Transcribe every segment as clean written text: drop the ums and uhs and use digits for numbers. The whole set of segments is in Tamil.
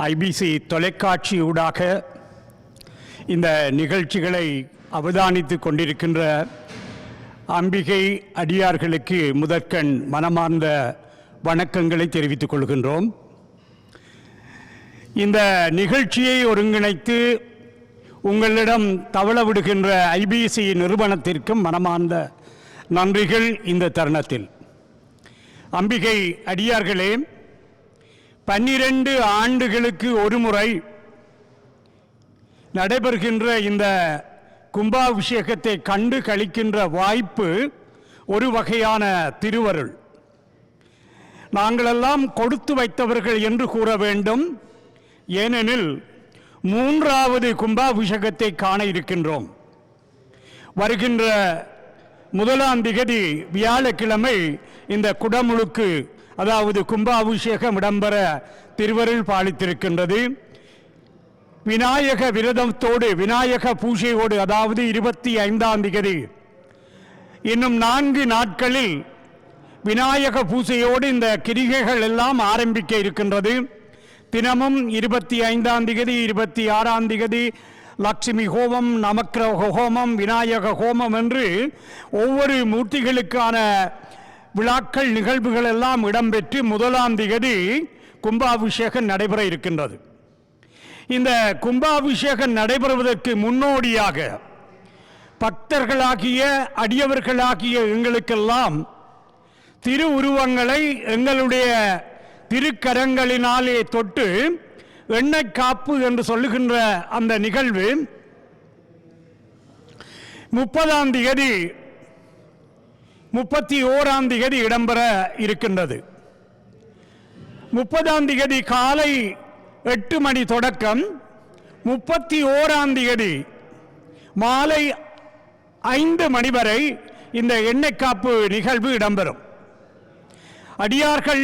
ஐபிசி தொலைக்காட்சியூடாக இந்த நிகழ்ச்சிகளை அவதானித்து கொண்டிருக்கின்ற அம்பிகை அடியார்களுக்கு முதற்கண் மனமார்ந்த வணக்கங்களை தெரிவித்துக் கொள்கின்றோம். இந்த நிகழ்ச்சியை ஒருங்கிணைத்து உங்களிடம் தவள விடுகின்ற ஐபிசி நிறுவனத்திற்கும் மனமார்ந்த நன்றிகள். இந்த தருணத்தில் அம்பிகை அடியார்களே, 12 ஆண்டுகளுக்கு ஒரு முறை நடைபெறுகின்ற இந்த கும்பாபிஷேகத்தை கண்டு கழிக்கின்ற வாய்ப்பு ஒரு வகையான திருவருள். நாங்களெல்லாம் கொடுத்து வைத்தவர்கள் என்று கூற வேண்டும். ஏனெனில் 3வது கும்பாபிஷேகத்தை காண இருக்கின்றோம். வருகின்ற 1ஆம் திகதி வியாழக்கிழமை இந்த குடமுழுக்கு, அதாவது கும்பாபிஷேகம் இடம்பெற திருவருள் பாலித்திருக்கின்றது. விநாயக விரதத்தோடு, விநாயக பூஜையோடு, அதாவது 25ஆம் திகதி, இன்னும் 4 நாட்களில் விநாயக பூஜையோடு இந்த கிரிகைகள் எல்லாம் ஆரம்பிக்க இருக்கின்றது. தினமும் 25ஆம் திகதி, 26ஆம் திகதி லட்சுமி ஹோமம், நமக்கிரக ஹோமம், விநாயக ஹோமம் என்று ஒவ்வொரு மூர்த்திகளுக்கான விழாக்கள், நிகழ்வுகள் எல்லாம் இடம்பெற்று 1ஆம் திகதி கும்பாபிஷேகம் நடைபெற இருக்கின்றது. இந்த கும்பாபிஷேகம் நடைபெறுவதற்கு முன்னோடியாக பக்தர்களாகிய அடியவர்களாகிய எங்களுக்கெல்லாம் திருவுருவங்களை எங்களுடைய திருக்கரங்களினாலே தொட்டு எண்ணெய் காப்பு என்று சொல்லுகின்ற அந்த நிகழ்வு 30ஆம் திகதி 31ஆம் திகதி இடம்பெற இருக்கின்றது. 30ஆம் திகதி காலை 8 மணி தொடக்கம் 31ஆம் திகதி மாலை 5 மணி வரை இந்த எண்ணெய் காப்பு நிகழ்வு இடம்பெறும். அடியார்கள்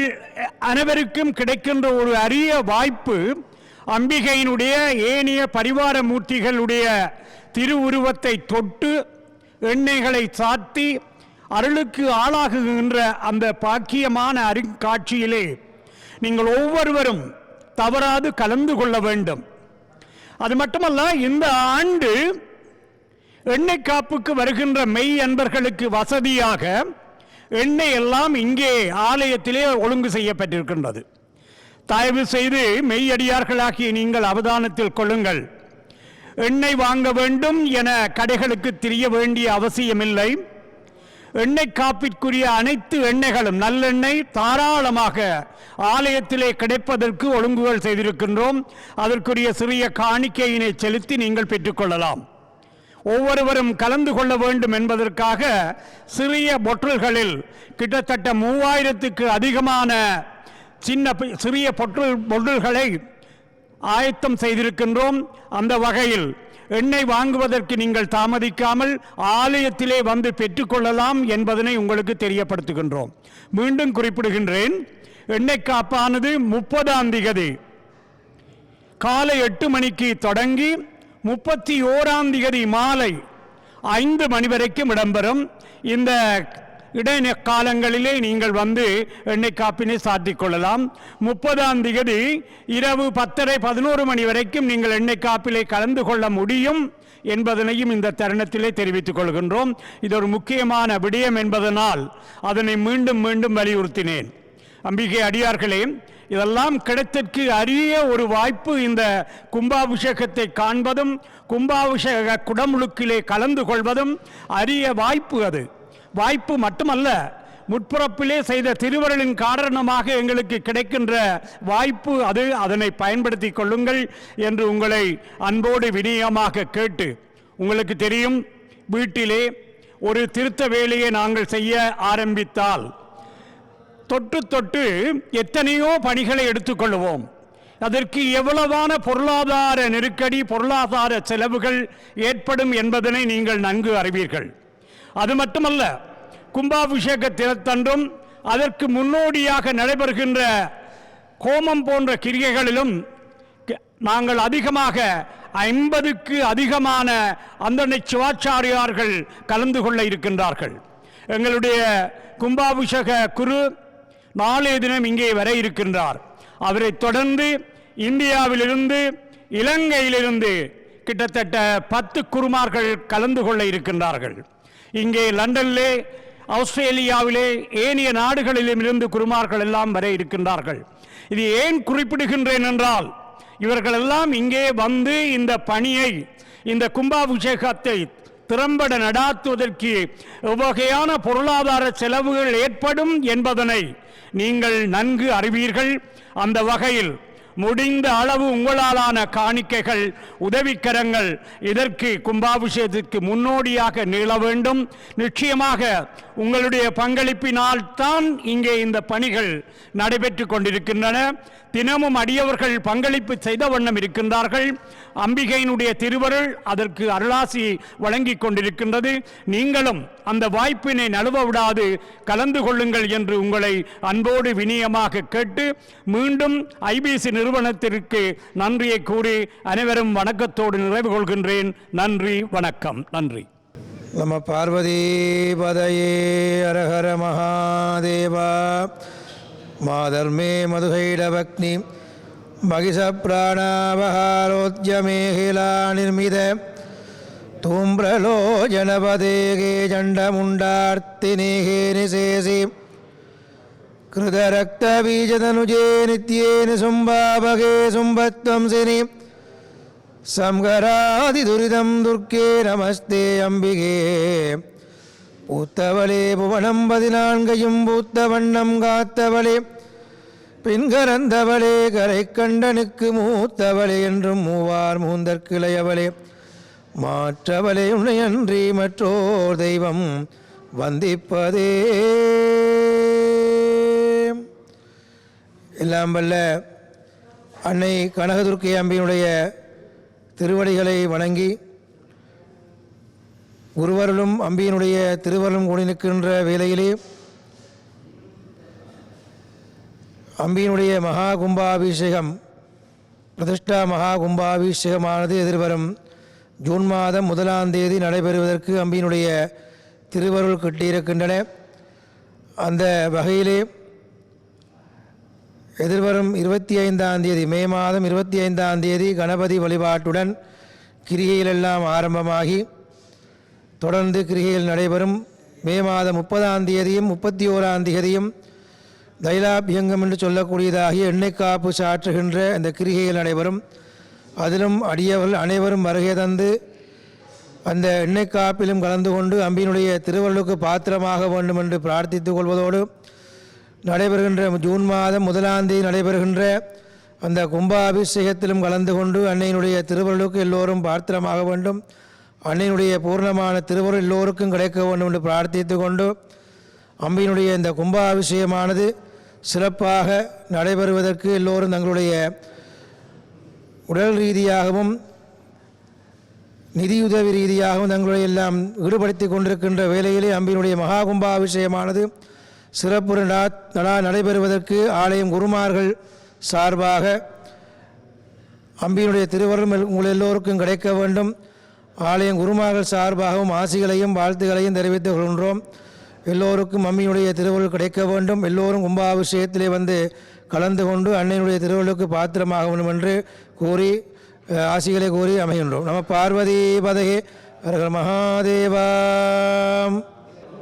அனைவருக்கும் கிடைக்கின்ற ஒரு அரிய வாய்ப்பு, அம்பிகையினுடைய ஏனைய பரிவார மூர்த்திகளுடைய திருவுருவத்தை தொட்டு எண்ணெய்களை சாத்தி அருளுக்கு ஆளாகுகின்ற அந்த பாக்கியமான அருங்காட்சியிலே நீங்கள் ஒவ்வொருவரும் தவறாது கலந்து கொள்ள வேண்டும். அது மட்டுமல்ல, இந்த ஆண்டு எண்ணெய் காப்புக்கு வருகின்ற மெய் அன்பர்களுக்கு வசதியாக எண்ணெய் எல்லாம் இங்கே ஆலயத்திலே ஒழுங்கு செய்யப்பட்டிருக்கின்றது. தயவு செய்து மெய்யடியார்களாகிய நீங்கள் அவதானத்தில் கொள்ளுங்கள். எண்ணெய் வாங்க வேண்டும் என கடைகளுக்கு தெரிய வேண்டிய அவசியமில்லை. எண்ணெய் காப்பிற்குரிய அனைத்து எண்ணெய்களும், நல்லெண்ணெய் தாராளமாக ஆலயத்திலே கிடைப்பதற்கு ஒழுங்குகள் செய்திருக்கின்றோம். அதற்குரிய சிறிய காணிக்கையினை செலுத்தி நீங்கள் பெற்றுக்கொள்ளலாம். ஒவ்வொருவரும் கலந்து கொள்ள வேண்டும் என்பதற்காக சிறிய பொட்டல்களில் கிட்டத்தட்ட 3000க்கு அதிகமான சிறிய பொட்டல்களை ஆயத்தம் செய்திருக்கின்றோம். அந்த வகையில் எண்ணெய் வாங்குவதற்கு நீங்கள் தாமதிக்காமல் ஆலயத்திலே வந்து பெற்றுக்கொள்ளலாம் என்பதனை உங்களுக்கு தெரியப்படுத்துகின்றோம். மீண்டும் குறிப்பிடுகின்றேன், எண்ணெய் காப்பானது 30ஆம் திகதி காலை 8 மணிக்கு தொடங்கி 31ஆம் திகதி மாலை 5 மணி வரைக்கும் இடம்பெறும். இந்த இடைக்காலங்களிலே நீங்கள் வந்து எண்ணெய் காப்பினை சாத்திக் கொள்ளலாம். 30ஆம் திகதி இரவு 10:30-11 மணி வரைக்கும் நீங்கள் எண்ணெய் காப்பிலே கலந்து கொள்ள முடியும் என்பதனையும் இந்த தருணத்திலே தெரிவித்துக் கொள்கின்றோம். இது ஒரு முக்கியமான விடயம் என்பதனால் அதனை மீண்டும் மீண்டும் வலியுறுத்தினேன். அம்பிகை அடியார்களே, இதெல்லாம் கிடைத்தற்கு அரிய ஒரு வாய்ப்பு. இந்த கும்பாபிஷேகத்தை காண்பதும் கும்பாபிஷேக குடமுழுக்கிலே கலந்து கொள்வதும் அரிய வாய்ப்பு. அது வாய்ப்பு மட்டுமல்ல, முற்பிறப்பிலே செய்த திருவருளின் காரணமாக எங்களுக்கு கிடைக்கின்ற வாய்ப்பு அது. அதனை பயன்படுத்தி கொள்ளுங்கள் என்று உங்களை அன்போடு வினயமாக கேட்டு, உங்களுக்கு தெரியும், வீட்டிலே ஒரு திருத்த வேலையை நாங்கள் செய்ய ஆரம்பித்தால் தொட்டு தொட்டு எத்தனையோ பணிகளை எடுத்துக்கொள்வோம். அதற்கு எவ்வளவான பொருளாதார நெருக்கடி, பொருளாதார செலவுகள் ஏற்படும் என்பதனை நீங்கள் நன்கு அறிவீர்கள். அது மட்டுமல்ல, கும்பாபிஷேக தினத்தன்றும் அதற்கு முன்னோடியாக நடைபெறுகின்ற ஹோமம் போன்ற கிரிகைகளிலும் நாங்கள் அதிகமாக 50க்கு அதிகமான அந்தனை சிவாச்சாரியார்கள் கலந்து கொள்ள இருக்கின்றார்கள். எங்களுடைய கும்பாபிஷேக குரு நாளைய தினம் இங்கே வர இருக்கின்றார். அவரை தொடர்ந்து இந்தியாவிலிருந்து இலங்கையிலிருந்து கிட்டத்தட்ட 10 குருமார்கள் கலந்து கொள்ள இருக்கின்றார்கள். இங்கே லண்டனிலே, ஆஸ்திரேலியாவிலே, ஏனைய நாடுகளிலும் இருந்து குருமார்கள் எல்லாம் வர இருக்கின்றார்கள். இது ஏன் குறிப்பிடுகின்றேன் என்றால், இவர்களெல்லாம் இங்கே வந்து இந்த பணியை, இந்த கும்பாபிஷேகத்தை திறம்பட நடாத்துவதற்கு எவ்வகையான பொருளாதார செலவுகள் ஏற்படும் என்பதனை நீங்கள் நன்கு அறிவீர்கள். அந்த வகையில் முடிந்த அளவு உங்களாலான காணிக்கைகள், உதவிக்கரங்கள் இதற்கு கும்பாபிஷேகத்திற்கு முன்னோடியாக நீள வேண்டும். நிச்சயமாக உங்களுடைய பங்களிப்பினால் தான் இங்கே இந்த பணிகள் நடைபெற்று கொண்டிருக்கின்றன. தினமும் அடியவர்கள் பங்களிப்பு செய்த வண்ணம் இருக்கின்றார்கள். அம்பிகையினுடைய திருவருள் அதற்கு அருளாசி வழங்கி கொண்டிருக்கின்றது. நீங்களும் அந்த வாய்ப்பினை நழுவ விடாது கலந்து கொள்ளுங்கள் என்று உங்களை அன்போடு வினியமாக கேட்டு, மீண்டும் ஐபிசி நிறுவனத்திற்கு நன்றியை கூறி அனைவரும் வணக்கத்தோடு நிறைவு கொள்கின்றேன். நன்றி, வணக்கம். நன்றி. நம பார்வதி பதையே அரஹர மகாதேவா. மாதர்மே மதுகைடவக்னி மகிஷ பிராணாவஹாரோத்யமேகிலா நிர்மித தூம்பிரலோஜனபதேகே ஜண்டமுண்டார்த்தினேகே நிசேசி கிருதரக்தபீஜதனுஜே நித்யே நிசும்பாபகே சும்பத்வம் சினி சம்ஹராதிதுரிதம் துர்க்கே நமஸ்தே அம்பிகே. பூத்தவளே புவனம் 14 பூத்த வண்ணம் காத்தவளே, பின்கரந்தவளே கரை கண்டனுக்கு மூத்தவளே என்றும் மூவார் மூந்தற்கிளையவளே, மாற்றவளே உன்னையன்றி மற்றோர் தெய்வம் வந்திப்பதே. எல்லாம் வல்ல அன்னை கனகதுர்க்கை அம்பியினுடைய திருவடிகளை வணங்கி, குருவருளும் அம்பியினுடைய திருவருளும் கூடி நிற்கின்ற வேளையிலே அம்பியினுடைய மகா கும்பாபிஷேகம், பிரதிஷ்டா மகா கும்பாபிஷேகமானது எதிர்வரும் ஜூன் மாதம் 1ஆம் தேதி நடைபெறுவதற்கு அம்பியினுடைய திருவருள் கிட்டியிருக்கின்றன. அந்த வகையிலே எதிர்வரும் 25ஆம் தேதி, மே மாதம் 25ஆம் தேதி கணபதி வழிபாட்டுடன் கிரிகைகளெல்லாம் ஆரம்பமாகி தொடர்ந்து கிரிகைகள் நடைபெறும். மே மாதம் 30ஆம் தேதியும் 31ஆம் தேதியும் தைலாபியங்கம் என்று சொல்லக்கூடியதாகிய எண்ணெய் காப்பு சாற்றுகின்ற இந்த கிரிகைகள் நடைபெறும். அதிலும் அடியவர்கள் அனைவரும் வருகை தந்து அந்த எண்ணெய் காப்பிலும் கலந்து கொண்டு அம்பியினுடைய திருவருளுக்கு பாத்திரமாக வேண்டும் என்று பிரார்த்தித்துக் கொள்வதோடு, நடைபெறுகின்ற ஜூன் மாதம் 1ஆம் தேதி நடைபெறுகின்ற அந்த கும்பாபிஷேகத்திலும் கலந்து கொண்டு அன்னையினுடைய திருவருளுக்கு எல்லோரும் பாத்திரமாக வேண்டும், அன்னையினுடைய பூர்ணமான திருவருள் எல்லோருக்கும் கிடைக்க வேண்டும் என்று பிரார்த்தித்து கொண்டு, அம்பியினுடைய இந்த கும்பாபிஷேகமானது சிறப்பாக நடைபெறுவதற்கு எல்லோரும் தங்களுடைய உடல் ரீதியாகவும் நிதியுதவி ரீதியாகவும் தங்களுடைய எல்லாம் ஈடுபடுத்தி கொண்டிருக்கின்ற வேளையிலே அம்பியினுடைய மகா கும்பாபிஷேகமானது சிறப்பு நடைபெறுவதற்கு ஆலயம் குருமார்கள் சார்பாக அம்பியினுடைய திருவருள் உங்கள் எல்லோருக்கும் கிடைக்க வேண்டும். ஆலயம் குருமார்கள் சார்பாகவும் ஆசிகளையும் வாழ்த்துக்களையும் தெரிவித்துக் கொள்கின்றோம். எல்லோருக்கும் அம்மியுடைய திருவருள் கிடைக்க வேண்டும். எல்லோரும் கும்பாபிஷேகத்திலே வந்து கலந்து கொண்டு அன்னையினுடைய திருவருளுக்கு பாத்திரமாக வேண்டும் என்று கூறி ஆசிகளை கூறி அமைகின்றோம். நம பார்வதி பதகே ஹர மகாதேவா.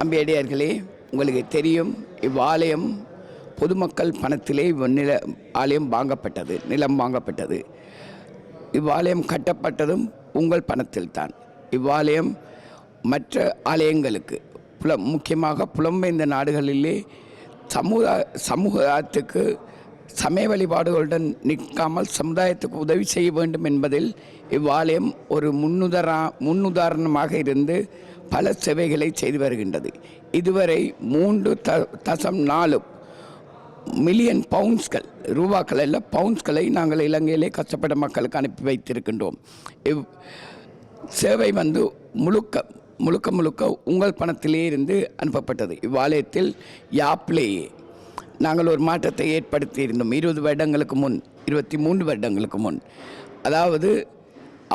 அம்பியடியார்களே, உங்களுக்கு தெரியும், இவ்வாலயம் பொதுமக்கள் பணத்திலே ஆலயம் வாங்கப்பட்டது, நிலம் வாங்கப்பட்டது. இவ்வாலயம் கட்டப்பட்டதும் உங்கள் பணத்தில்தான். இவ்வாலயம் மற்ற ஆலயங்களுக்கு முக்கியமாக புலம்பெயர்ந்த நாடுகளிலே சமூகத்துக்கு சமய வழிபாடுகளுடன் நிற்காமல் சமுதாயத்துக்கு உதவி செய்ய வேண்டும் என்பதில் இவ்வாலயம் ஒரு முன்னுதாரணமாக இருந்து பல சேவைகளை செய்து வருகின்றது. இதுவரை 3.4 மில்லியன் பவுண்ட்ஸ்கள், ரூபாக்கள் அல்ல பவுண்ட்ஸ்களை நாங்கள் இலங்கையிலே கஷ்டப்பட்ட மக்களுக்கு அனுப்பி வைத்திருக்கின்றோம். சேவை வந்து முழுக்க உங்கள் பணத்திலே இருந்து அனுப்பப்பட்டது. இவ்வாலயத்தில் யாப்லேயே நாங்கள் ஒரு மாற்றத்தை ஏற்படுத்தி இருந்தோம் 20 வருடங்களுக்கு முன், 23 வருடங்களுக்கு முன். அதாவது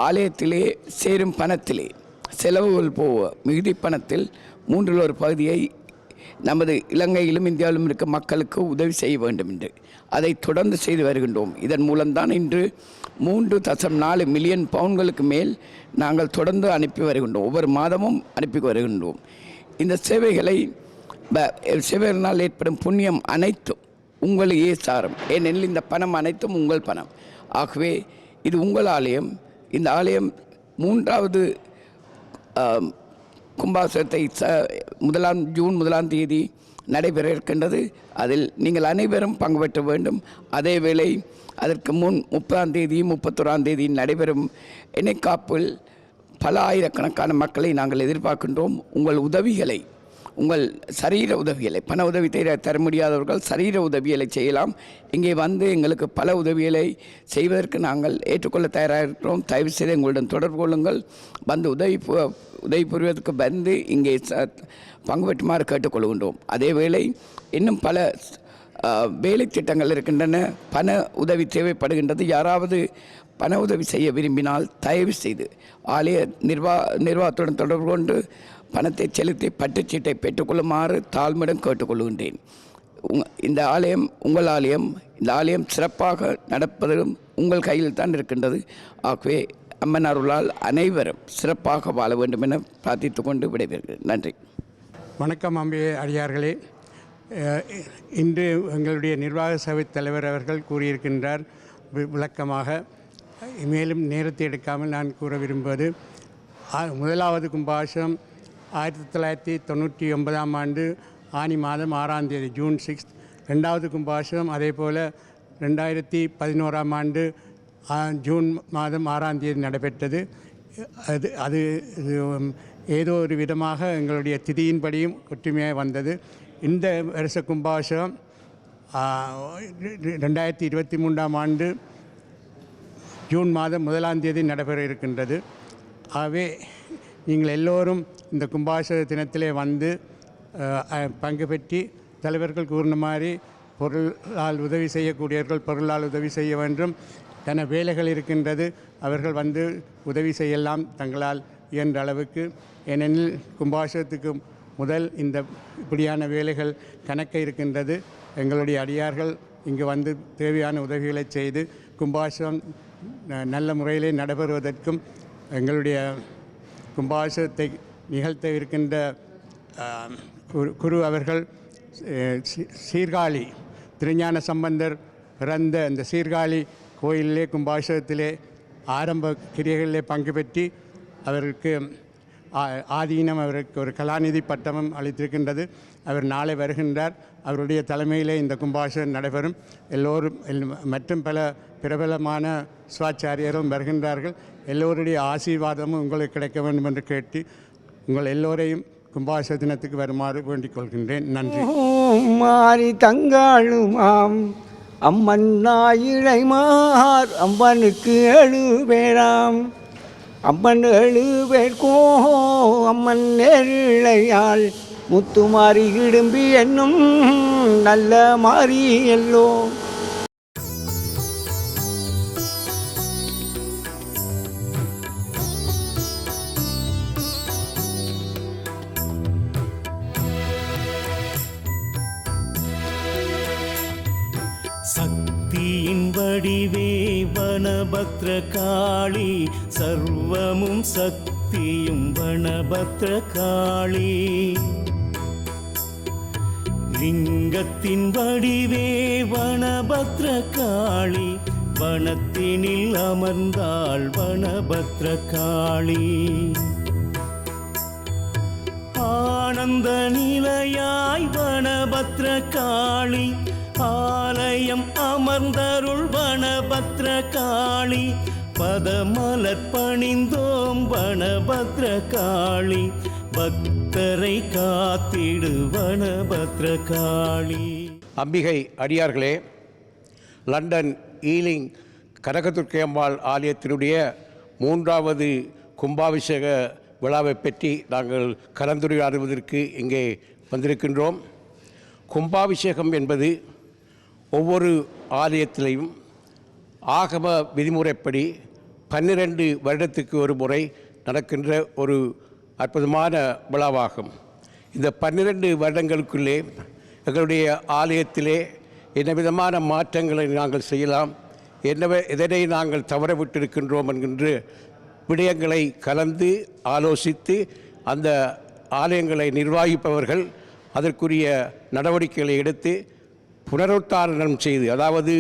ஆலயத்திலே சேரும் பணத்திலே செலவுகள் போக மிகுதி பணத்தில் 1/3 பகுதியை நமது இலங்கையிலும் இந்தியாவிலும் இருக்க மக்களுக்கு உதவி செய்ய வேண்டும் என்று. அதை தொடர்ந்து செய்து வருகின்றோம். இதன் மூலம்தான் இன்று 3.4 மில்லியன் பவுன்களுக்கு மேல் நாங்கள் தொடர்ந்து அனுப்பி வருகின்றோம். ஒவ்வொரு மாதமும் அனுப்பி வருகின்றோம். இந்த சேவைகளினால் ஏற்படும் புண்ணியம் அனைத்தும் உங்களையே சாரும். ஏனெனில் இந்த பணம் அனைத்தும் உங்கள் பணம். ஆகவே இது உங்கள் ஆலயம். இந்த ஆலயம் 3வது கும்பாபிஷேகத்தை ஜூன் 1ஆம் தேதி நடைபெற இருக்கின்றது. அதில் நீங்கள் அனைவரும் பங்கு பெற்ற வேண்டும். அதே வேளை அதற்கு முன் 30ஆம் தேதி 31ஆம் தேதி நடைபெறும் இணைக்காப்பில் பல ஆயிரக்கணக்கான மக்களை நாங்கள் எதிர்பார்க்கின்றோம். உங்கள் உதவிகளை, உங்கள் சரீர உதவிகளை, பண உதவி தர முடியாதவர்கள் சரீர உதவிகளை செய்யலாம். இங்கே வந்து எங்களுக்கு பல உதவிகளை செய்வதற்கு நாங்கள் ஏற்றுக்கொள்ள தயாராக இருக்கிறோம். தயவு செய்து எங்களுடன் தொடர்பு கொள்ளுங்கள். வந்து உதவி புரிவதற்கு வந்து இங்கே பங்கு பெற்றுமாறு கேட்டுக்கொள்கின்றோம். அதேவேளை இன்னும் பல வேலை திட்டங்கள் இருக்கின்றன. பண உதவி தேவைப்படுகின்றது. யாராவது பண உதவி செய்ய விரும்பினால் தயவு செய்து ஆலய நிர்வாகத்துடன் தொடர்பு கொண்டு பணத்தை செலுத்தி பட்டுச்சீட்டை பெற்றுக்கொள்ளுமாறு தாழ்மையுடன் கேட்டுக்கொள்கின்றேன். இந்த ஆலயம் உங்கள் ஆலயம். இந்த ஆலயம் சிறப்பாக நடப்பதும் உங்கள் கையில் தான் இருக்கின்றது. ஆகவே அம்மன் அருளால் அனைவரும் சிறப்பாக வாழ வேண்டும் என பிரார்த்தித்து கொண்டு விடைபெறுகிறேன். நன்றி. வணக்கம் அம்பிகை அடியார்களே. இன்று எங்களுடைய நிர்வாக சபை தலைவர் அவர்கள் கூறியிருக்கின்றார் விளக்கமாக. மேலும் நேரத்தை எடுக்காமல் நான் கூற விரும்புவது, முதலாவது கும்பாபிஷேகம் 1999ஆம் ஆண்டு ஆனி மாதம் 6ஆம் தேதி ஜூன் 6. 2வது கும்பாபிஷேகம் அதே போல் 2011ஆம் ஆண்டு ஜூன் மாதம் 6ஆம் தேதி நடைபெற்றது. அது ஏதோ ஒரு விதமாக எங்களுடைய திதியின்படியும் ஒற்றுமையாக வந்தது. இந்த வருஷ கும்பாபிஷேகம் 2023ஆம் ஆண்டு ஜூன் மாதம் 1ஆம் தேதி நடைபெற இருக்கின்றது. ஆகவே நீங்கள் எல்லோரும் இந்த கும்பாபிஷேக தினத்திலே வந்து பங்கு பெற்றி தலைவர்கள் கூறின மாதிரி பொருளால் உதவி செய்யக்கூடியவர்கள் பொருளால் உதவி செய்ய வேண்டும். தன வேலைகள் இருக்கின்றது, அவர்கள் வந்து உதவி செய்யலாம் தங்களால் இயன்ற அளவுக்கு. ஏனெனில் கும்பாபிஷேகத்துக்கு முதல் இந்த இப்படியான வேலைகள் கணக்க இருக்கின்றது. எங்களுடைய அடியார்கள் இங்கு வந்து தேவையான உதவிகளை செய்து கும்பாபிஷேகம் நல்ல முறையிலே நடைபெறுவதற்கும் எங்களுடைய கும்பாபிஷேகத்தை நிகழ்த்த இருக்கின்ற குரு அவர்கள் சீர்காழி திருஞான சம்பந்தர் பிறந்த அந்த சீர்காழி கோயிலிலே கும்பாபிஷேகத்திலே ஆரம்ப கிரியைகளிலே பங்கு பெற்றி அவருக்கு ஆதீனம் அவருக்கு ஒரு கலாநிதி பட்டமும் அளித்திருக்கின்றது. அவர் நாளை வருகின்றார். அவருடைய தலைமையிலே இந்த கும்பாபிஷேகம் நடைபெறும். எல்லோரும் மற்றும் பல பிரபலமான சிவாச்சாரியரும் வருகின்றார்கள். எல்லோருடைய ஆசீர்வாதமும் உங்களுக்கு கிடைக்க வேண்டும் என்று கேட்டு உங்கள் எல்லோரையும் கும்பாபிஷேக தினத்துக்கு வருமாறு வேண்டிக் கொள்கின்றேன். நன்றி. மாறி தங்காளுமாம் அம்மன் நாயிழைமார் அம்மனுக்கு 7 பேராம். அம்மன் 7 பேர்க்கோ அம்மன் நேரிழையாள் முத்துமாரி இடும்பி என்னும் நல்ல மாறி எல்லோ. சக்தியின் வடிவே வனபத்ர காளி, சர்வமும் சக்தியும் வனபத்ர காளி. லிங்கத்தின் வடிவே வனபத்ர காளி, வனத்தினில் அமர்ந்தாள் வனபத்ர காளி. ஆனந்த நிலையாய் வனபத்ர காளி, ஆலயம் அமர்ந்தருள் வனபத்ர காளி. பதமலர் பணிந்தோம் வனபத்ர காளி, பக்தரை காத்திடு வனபத்ர காளி. அம்பிகை அடியார்களே, லண்டன் ஈலிங் கனகதுர்க்கை அம்பாள் ஆலயத்தினுடைய 3வது கும்பாபிஷேக விழாவை பற்றி நாங்கள் கலந்துரையாடுவதற்கு இங்கே வந்திருக்கின்றோம். கும்பாபிஷேகம் என்பது ஒவ்வொரு ஆலயத்திலையும் ஆகம விதிமுறைப்படி 12 வருடத்துக்கு ஒரு முறை நடக்கின்ற ஒரு அற்புதமான விழாவாகும். இந்த 12 வருடங்களுக்குள்ளே எங்களுடைய ஆலயத்திலே என்ன விதமான மாற்றங்களை நாங்கள் செய்யலாம், எதனை நாங்கள் தவற விட்டிருக்கின்றோம் என்கின்ற விடயங்களை கலந்து ஆலோசித்து அந்த ஆலயங்களை நிர்வகிப்பவர்கள் அதற்குரிய நடவடிக்கைகளை எடுத்து புனருத்தாரணம் செய்து, அதாவது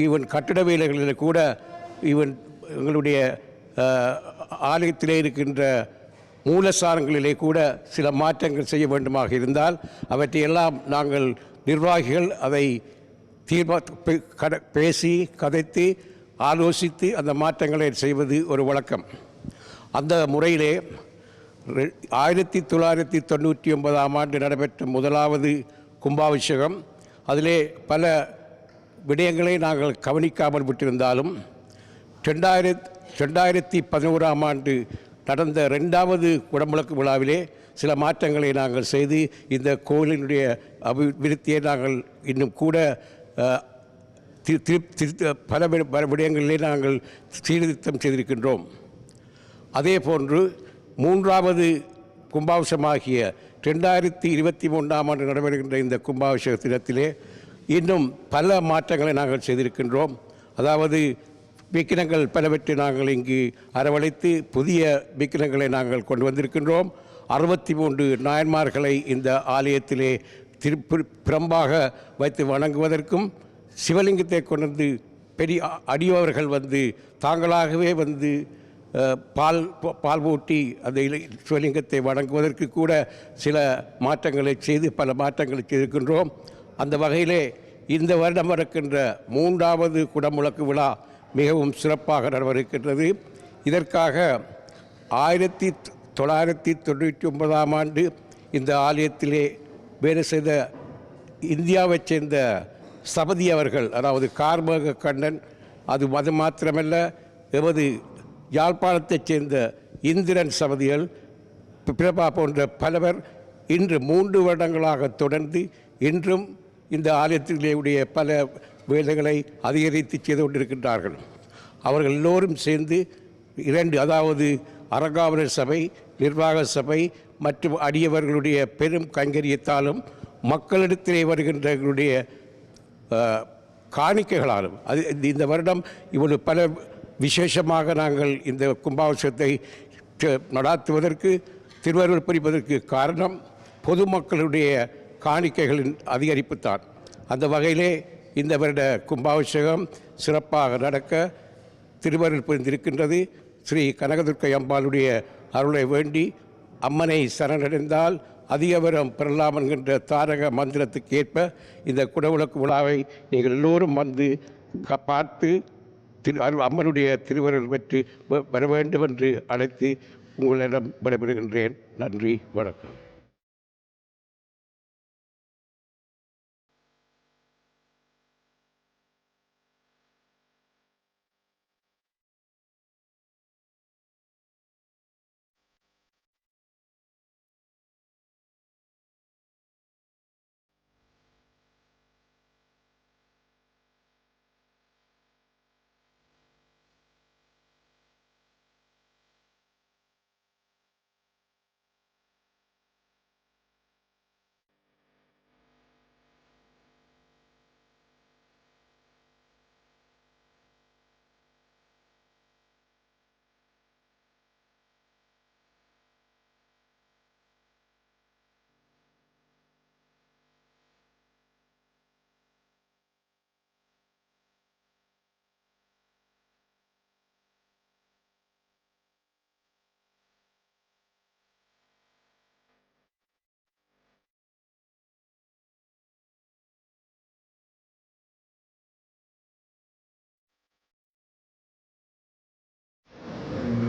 இவன் கட்டிட வேலைகளில் கூட இவன் எங்களுடைய ஆலயத்திலே இருக்கின்ற மூலசாரங்களிலே கூட சில மாற்றங்கள் செய்ய வேண்டுமாக இருந்தால் அவற்றையெல்லாம் நாங்கள் நிர்வாகிகள் அதை பேசி கதைத்து ஆலோசித்து அந்த மாற்றங்களை செய்வது ஒரு வழக்கம். அந்த முறையிலே 1999 நடைபெற்ற முதலாவது கும்பாபிஷேகம், அதிலே பல விடயங்களை நாங்கள் கவனிக்காமல் விட்டிருந்தாலும் 2011 நடந்த 2வது குடமுழக்கு விழாவிலே சில மாற்றங்களை நாங்கள் செய்து இந்த கோயிலினுடைய அபிவிருத்தியை நாங்கள் இன்னும் கூட பல விடயங்களிலே நாங்கள் சீர்திருத்தம் செய்திருக்கின்றோம். அதே போன்று 3வது கும்பாபிஷேகமாகிய 2023 நடைபெறுகின்ற இந்த கும்பாபிஷேக தினத்திலே இன்னும் பல மாற்றங்களை நாங்கள் செய்திருக்கின்றோம். அதாவது விக்கிரங்கள் பலவற்றை நாங்கள் இங்கு அரவணைத்து புதிய விக்கிரங்களை நாங்கள் கொண்டு வந்திருக்கின்றோம். 63 நாயன்மார்களை இந்த ஆலயத்திலே பிரம்பாக வைத்து வணங்குவதற்கும், சிவலிங்கத்தை கொண்டு பெரிய அடியவர்கள் வந்து தாங்களாகவே வந்து பால் ஊட்டி அந்த சிவலிங்கத்தை வணங்குவதற்கு கூட சில மாற்றங்களை செய்து பல மாற்றங்களை செய்திருக்கின்றோம். அந்த வகையிலே இந்த வருடம் நடக்கின்ற 3வது குடமுழக்கு விழா மிகவும் சிறப்பாக நடைபெறுகின்றது. இதற்காக 1999 இந்த ஆலயத்திலே வேலை செய்த இந்தியாவைச் சேர்ந்த சபதி அவர்கள், அதாவது கார்மேக கண்ணன், அது மாத்திரமல்ல எமது யாழ்ப்பாணத்தைச் சேர்ந்த இந்திரன் சபதிகள், பிரபா போன்ற பலவர் இன்று 3 வருடங்களாக தொடர்ந்து இன்றும் இந்த ஆலயத்திலேயுடைய பல வேலைகளை அதிகரித்து செய்து கொண்டிருக்கின்றார்கள். அவர்கள் எல்லோரும் சேர்ந்து 2, அதாவது அரங்காவலர் சபை, நிர்வாக சபை மற்றும் அடியவர்களுடைய பெரும் கைங்கரியத்தாலும் மக்களிடத்திலே வருகின்ற எங்களுடைய காணிக்கைகளாலும் அது இந்த வருடம் இவ்வளவு பல விசேஷமாக நாங்கள் இந்த கும்பாபிஷேகத்தை நடாத்துவதற்கு திருவருள் புரிவதற்கு காரணம் பொதுமக்களுடைய காணிக்கைகளின் அதிகரிப்புத்தான். அந்த வகையிலே இந்த வருட கும்பாபிஷேகம் சிறப்பாக நடக்க திருவருள் புரிந்திருக்கின்றது. ஸ்ரீ கனகதுர்க்கை அம்பாளுடைய அருளை வேண்டி அம்மனை சரணடைந்தால் அதிகவரம் பெறலாம் என்கின்ற தாரக மந்திரத்துக்கு ஏற்ப இந்த குடமுழக்கு விழாவை நீங்கள் எல்லோரும் வந்து பார்த்து அம்மனுடைய திருவருள் பெற்று வர வேண்டும் என்று அழைத்து உங்களிடம் விடைபெறுகின்றேன். நன்றி, வணக்கம்.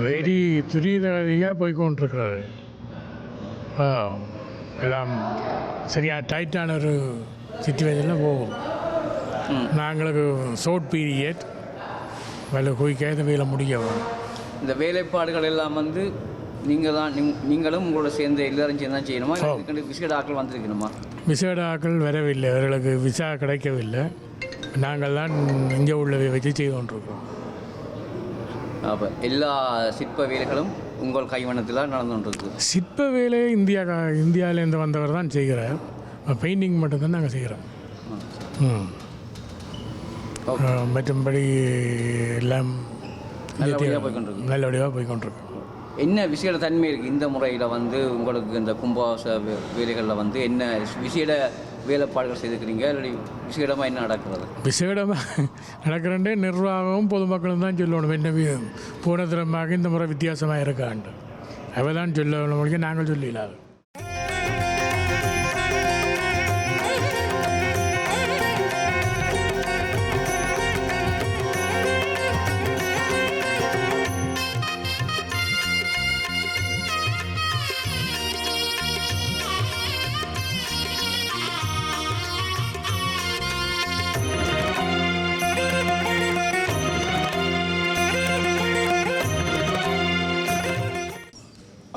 வெரி துரிதகதியாக போய்கொண்டிருக்கிறது. எல்லாம் சரியாக டைட்டான ஒரு சிச்சுவேஷனில் போகும். நாங்களுக்கு ஷார்ட் பீரியட் வேலை குயிக்காக வேலை முடியும். இந்த வேலைப்பாடுகள் எல்லாம் வந்து நீங்களும் உங்களோட சேர்ந்து எல்லாரும் சேர்ந்து தான் செய்யணுமா? விசேட ஆக்கள் வந்திருக்கணுமா? விசேட ஆக்கள் வரவில்லை, அவர்களுக்கு விசா கிடைக்கவில்லை. நாங்கள் தான் இங்கே உள்ளவை வச்சு செய்து கொண்டிருக்கோம். அப்போ எல்லா சிற்ப வேலைகளும் உங்கள் கைவண்ணத்தில் நடந்து கொண்டிருக்கு. சிற்ப வேலை இந்தியாவிலேருந்து வந்தவர் தான் செய்கிறார். பெயிண்டிங் மட்டும்தான் நாங்கள் செய்கிறோம். மற்றும்படி எல்லாம் நல்லபடியாக போய்கொண்டிருக்கு. நல்லபடியாக போய்கொண்டிருக்கு. என்ன விசேட தன்மை இருக்குது இந்த முறையில் வந்து உங்களுக்கு இந்த கும்பாச வேலைகளில் வந்து என்ன விசேட வேலைப்பாடுகள் செய்துக்கிறீங்க இல்லாட்டி விசேடமாக என்ன நடக்கிறது? விசேடமாக நடக்கிறண்டே நிர்வாகமும் பொதுமக்களும் தான் சொல்லணும். என்ன போன தரமாக இந்த முறை வித்தியாசமாக இருக்காண்டு அவ தான் சொல்ல முடிய நாங்கள் சொல்லிடலாது.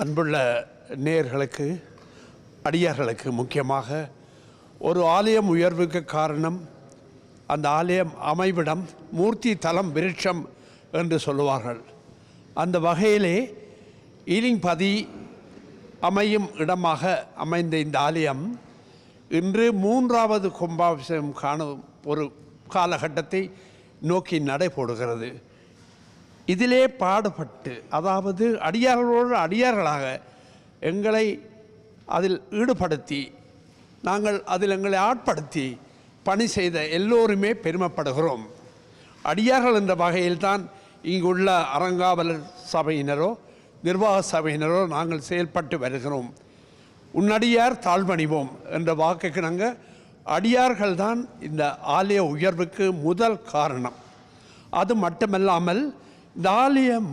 அன்புள்ள நேயர்களுக்கு, அடியார்களுக்கு முக்கியமாக ஒரு ஆலயம் உயர்வுக்கு காரணம் அந்த ஆலயம் அமைவிடம், மூர்த்தி தலம் விருட்சம் என்று சொல்லுவார்கள். அந்த வகையிலே ஈலிங்பதி அமையும் இடமாக அமைந்த இந்த ஆலயம் இன்று 3வது கும்பாபிஷேகம் காணும் ஒரு காலகட்டத்தை நோக்கி நடைபோடுகிறது. இதிலே பாடுபட்டு, அதாவது அடியார்களோடு அடியார்களாக எங்களை அதில் ஈடுபடுத்தி, நாங்கள் அதில் எங்களை ஆட்படுத்தி பணி செய்த எல்லோருமே பெருமைப்படுகிறோம். அடியார்கள் என்ற வகையில்தான் இங்குள்ள அறங்காவலர் சபையினரோ நிர்வாக சபையினரோ நாங்கள் செயல்பட்டு வருகிறோம். உன்னடியார் தாழ்வணிவோம் என்ற வாக்குக்கு நாங்கள் அடியார்கள்தான் இந்த ஆலய உயர்வுக்கு முதல் காரணம். அது மட்டுமல்லாமல் இந்த ஆலயம்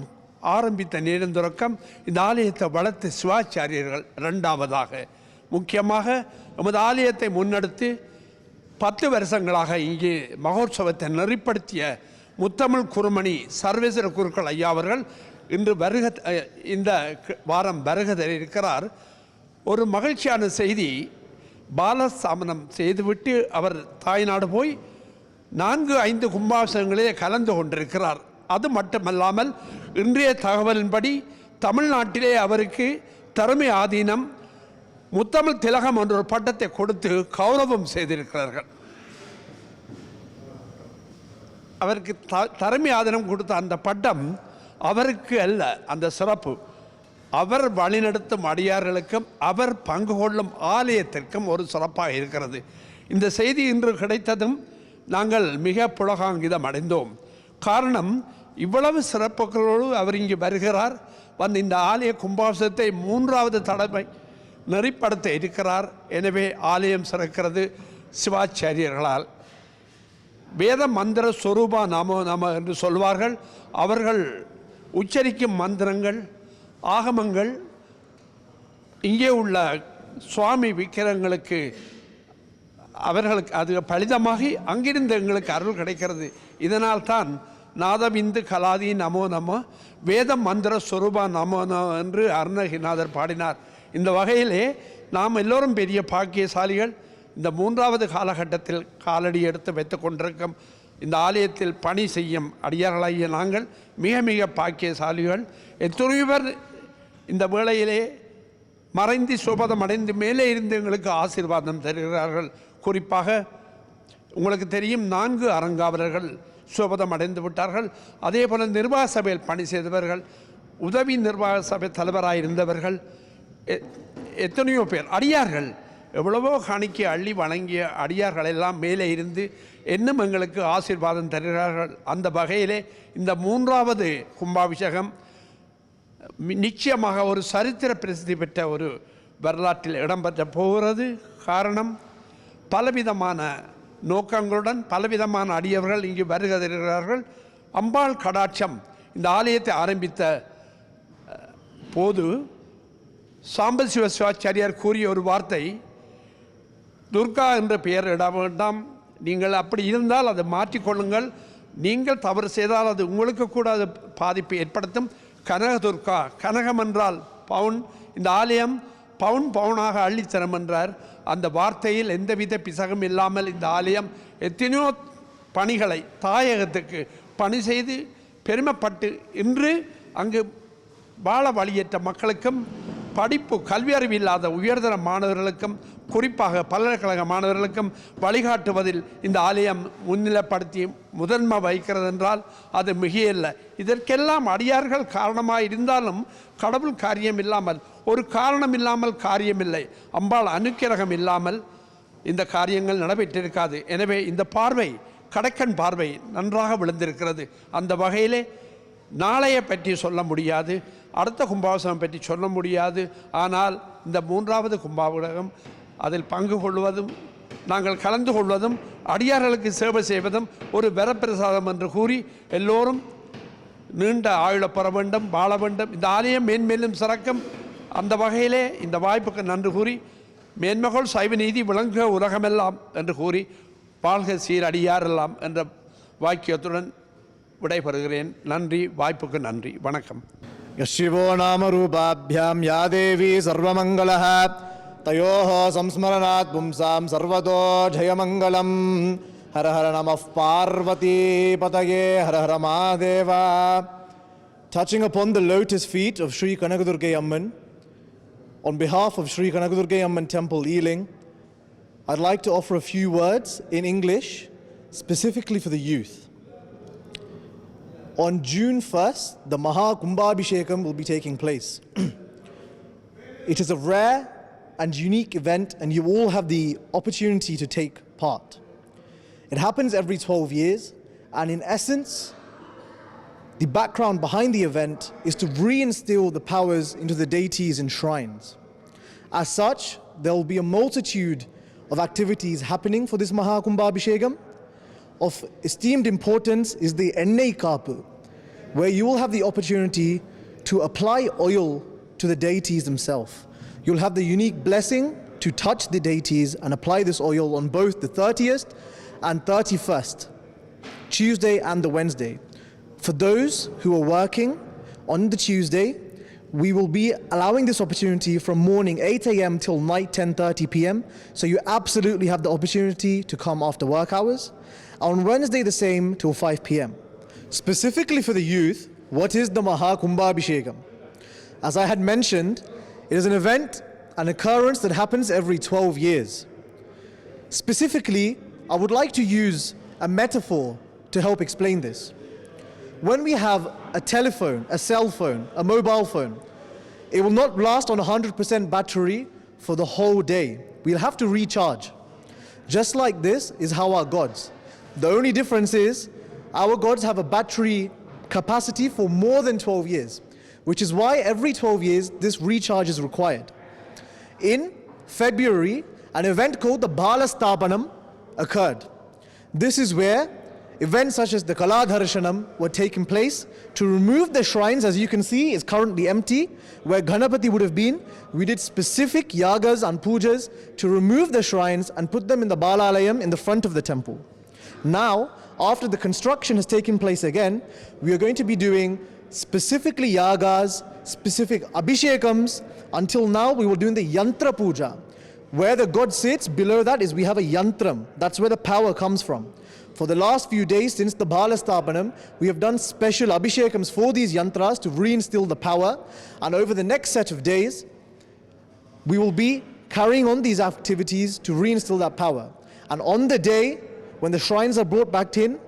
ஆரம்பித்த நேரம் தொடக்கம் இந்த ஆலயத்தை வளர்த்த சிவாச்சாரியர்கள். இரண்டாவதாக முக்கியமாக நமது ஆலயத்தை முன்னெடுத்து 10 வருஷங்களாக இங்கே மகோற்சவத்தை நெறிப்படுத்திய முத்தமிழ் குருமணி சர்வேஸ்வர குருக்கள் ஐயா அவர்கள் இன்று இந்த வாரம் வருகை இருக்கிறார். ஒரு மகிழ்ச்சியான செய்தி, பாலஸ்தாமனம் செய்துவிட்டு அவர் தாய்நாடு போய் 4-5 கும்பாபிஷேகங்களிலே கலந்து கொண்டிருக்கிறார். அது மட்டுமல்லாமல் இன்றைய தகவலின்படி தமிழ்நாட்டிலே அவருக்கு தருமை ஆதீனம் முத்தமிழ் திலகம் என்ற ஒரு பட்டத்தை கொடுத்து கௌரவம் செய்திருக்கிறார்கள். அவருக்கு தருமை ஆதீனம் கொடுத்த அந்த பட்டம் அவருக்கு அல்ல, அந்த சிறப்பு அவர் வழிநடத்தும் அடியார்களுக்கும் அவர் பங்கு கொள்ளும் ஆலயத்திற்கும் ஒரு சிறப்பாக இருக்கிறது. இந்த செய்தி இன்று கிடைத்ததும் நாங்கள் மிக புலகாங்கிதம் அடைந்தோம். காரணம், இவ்வளவு சிறப்புகளோடு அவர் இங்கு வருகிறார், வந்து இந்த ஆலய கும்பாபிஷேகத்தை 3வது தடவை நெறிப்படுத்த இருக்கிறார். எனவே ஆலயம் சிறக்கிறது சிவாச்சாரியர்களால். வேத மந்திர ஸ்வரூபா நமோ நம என்று சொல்வார்கள். அவர்கள் உச்சரிக்கும் மந்திரங்கள், ஆகமங்கள் இங்கே உள்ள சுவாமி விக்கிரங்களுக்கு அவர்களுக்கு அது பலிதமாகி அங்கிருந்து எங்களுக்கு அருள் கிடைக்கிறது. இதனால் தான் நாதவிந்து கலாதி நமோ நமோ வேத மந்திர ஸ்வரூபா நமோ நமோ என்று அருணகிரிநாதர் பாடினார். இந்த வகையிலே நாம் எல்லோரும் பெரிய பாக்கியசாலிகள். இந்த 3வது காலகட்டத்தில் காலடி எடுத்து வைத்து கொண்டிருக்கும் இந்த ஆலயத்தில் பணி செய்யும் அடியார்களாகிய நாங்கள் மிக மிக பாக்கியசாலிகள். எத்தனையோ பேர் இந்த வேளையிலே மறைந்து சுபதம் அடைந்து மேலே இருந்து எங்களுக்கு ஆசீர்வாதம் தருகிறார்கள். குறிப்பாக உங்களுக்கு தெரியும், 4 அறங்காவலர்கள் சுபதம் அடைந்து விட்டார்கள். அதே போல் நிர்வாக சபையில் பணி செய்தவர்கள், உதவி நிர்வாக சபை தலைவராக இருந்தவர்கள், எத்தனையோ பேர் அடியார்கள், எவ்வளவோ காணிக்கை அள்ளி வழங்கிய அடியார்கள் எல்லாம் மேலே இருந்து இன்னும் எங்களுக்கு ஆசீர்வாதம் தருகிறார்கள். அந்த வகையிலே இந்த 3வது கும்பாபிஷேகம் நிச்சயமாக ஒரு சரித்திர பிரசித்தி பெற்ற ஒரு வரலாற்றில் இடம்பெற்ற போகிறது. காரணம், பலவிதமான நோக்கங்களுடன் பலவிதமான அடியவர்கள் இங்கு வருகிறார்கள். அம்பாள் கடாட்சம் இந்த ஆலயத்தை ஆரம்பித்த போது சாம்பல் சிவாச்சாரியார் கூறிய ஒரு வார்த்தை, துர்கா என்ற பெயர் இட வேண்டாம், நீங்கள் அப்படி இருந்தால் அதை மாற்றிக்கொள்ளுங்கள், நீங்கள் தவறு செய்தால் அது உங்களுக்கு கூட அது பாதிப்பை ஏற்படுத்தும். கனக துர்கா, கனகம் என்றால் பவுன், இந்த ஆலயம் பவுன் பவுனாக அள்ளித்தரம் என்றார். அந்த வார்த்தையில் எந்தவித பிசகம் இல்லாமல் இந்த ஆலயம் எத்தனையோ பணிகளை தாயகத்துக்கு பணி செய்து பெருமைப்பட்டு இன்று அங்கு வாழ வழியேற்ற மக்களுக்கும் கல்வி அறிவு இல்லாத உயர்தர மாணவர்களுக்கும் குறிப்பாக பல்கலைக்கழக மாணவர்களுக்கும் வழிகாட்டுவதில் இந்த ஆலயம் முன்னிலைப்படுத்தி முதன்மை வைக்கிறது என்றால் அது மிகையில்லை. இதற்கெல்லாம் அடியார்கள் காரணமாக இருந்தாலும் கடவுள் காரியம் இல்லாமல், ஒரு காரணம் இல்லாமல் காரியமில்லை. அம்பாள் அனுக்கிரகம் இல்லாமல் இந்த காரியங்கள் நடைபெற்றிருக்காது. எனவே இந்த பார்வை, கடக்கன் பார்வை நன்றாக விழுந்திருக்கிறது. அந்த வகையிலே நாளைய பற்றி சொல்ல முடியாது, அடுத்த கும்பாபிஷேகம் பற்றி சொல்ல முடியாது. ஆனால் இந்த 3வது கும்பாபிஷேகம் அதில் பங்கு கொள்வதும் நாங்கள் கலந்து கொள்வதும் அடியார்களுக்கு சேவை செய்வதும் ஒரு வரப்பிரசாதம் என்று கூறி எல்லோரும் நீண்ட ஆயுள பெற வேண்டும், வாழ வேண்டும், இந்த ஆலயம் மேன்மேலும் சிறக்கும். அந்த வகையிலே இந்த வாய்ப்புக்கு நன்றி கூறி மேன்மகள் சைவ நீதி விளங்க உலகமெல்லாம் என்று கூறி வாழ்க சீரடியாரெல்லாம் என்ற வாக்கியத்துடன் விடைபெறுகிறேன். நன்றி, வாய்ப்புக்கு நன்றி, வணக்கம். யசிவோ நாம ரூபாபியாம் யா தேவி சர்வமங்களः தயோः சம்ஸ்மரணாத் பும்சாம் சர்வதோ ஜெயமங்கலம். ஹர ஹர நமः Parvati பதயே Hara Hara Mahadeva. Touching upon the lotus feet of Sri Kanakadurgai Amman, on behalf of Sri Kanakadurgai Amman Temple, Ealing, I'd like to offer a few words in English, specifically for the youth. On June 1st, the Maha Kumbhabhishekam will be taking place. It is a rare and unique event, and you all have the opportunity to take part. It happens every 12 years, and in essence, the background behind the event is to reinstill the powers into the deities and shrines. As such, there will be a multitude of activities happening for this Maha Kumbhabhishekam. Of esteemed importance is the Ennai Kapu, where you will have the opportunity to apply oil to the deities themselves. You'll have the unique blessing to touch the deities and apply this oil on both the 30th and 31st, Tuesday and the Wednesday. For those who are working on the Tuesday, we will be allowing this opportunity from morning 8 a.m. till night 10:30 p.m. So you absolutely have the opportunity to come after work hours. On Wednesday the same till 5 p.m. Specifically for the youth, what is the Maha Kumbhabhishekam? As I had mentioned, it is an event, an occurrence that happens every 12 years. Specifically, I would like to use a metaphor to help explain this. When we have a telephone, a cell phone, a mobile phone, it will not last on 100% battery for the whole day. We'll have to recharge. Just like this is how our gods. The only difference is our gods have a battery capacity for more than 12 years, which is why every 12 years this recharge is required. In February, an event called the Balastapanam occurred. This is where events such as the Kaladharshanam were taking place to remove the shrines. As you can see, is currently empty. Where Ganapati would have been, we did specific yagas and pujas to remove the shrines and put them in the Balalayam in the front of the temple. Now, after the construction has taken place again, we are going to be doing specifically yagas, specific abhishekams. Until now, we were doing the yantra puja. Where the god sits, below that is we have a yantram. That's where the power comes from. For the last few days since the Balastapanam, we have done special abhishekams for these yantras to reinstill the power. And over the next set of days, we will be carrying on these activities to reinstill that power. And on the day when the shrines are brought back in,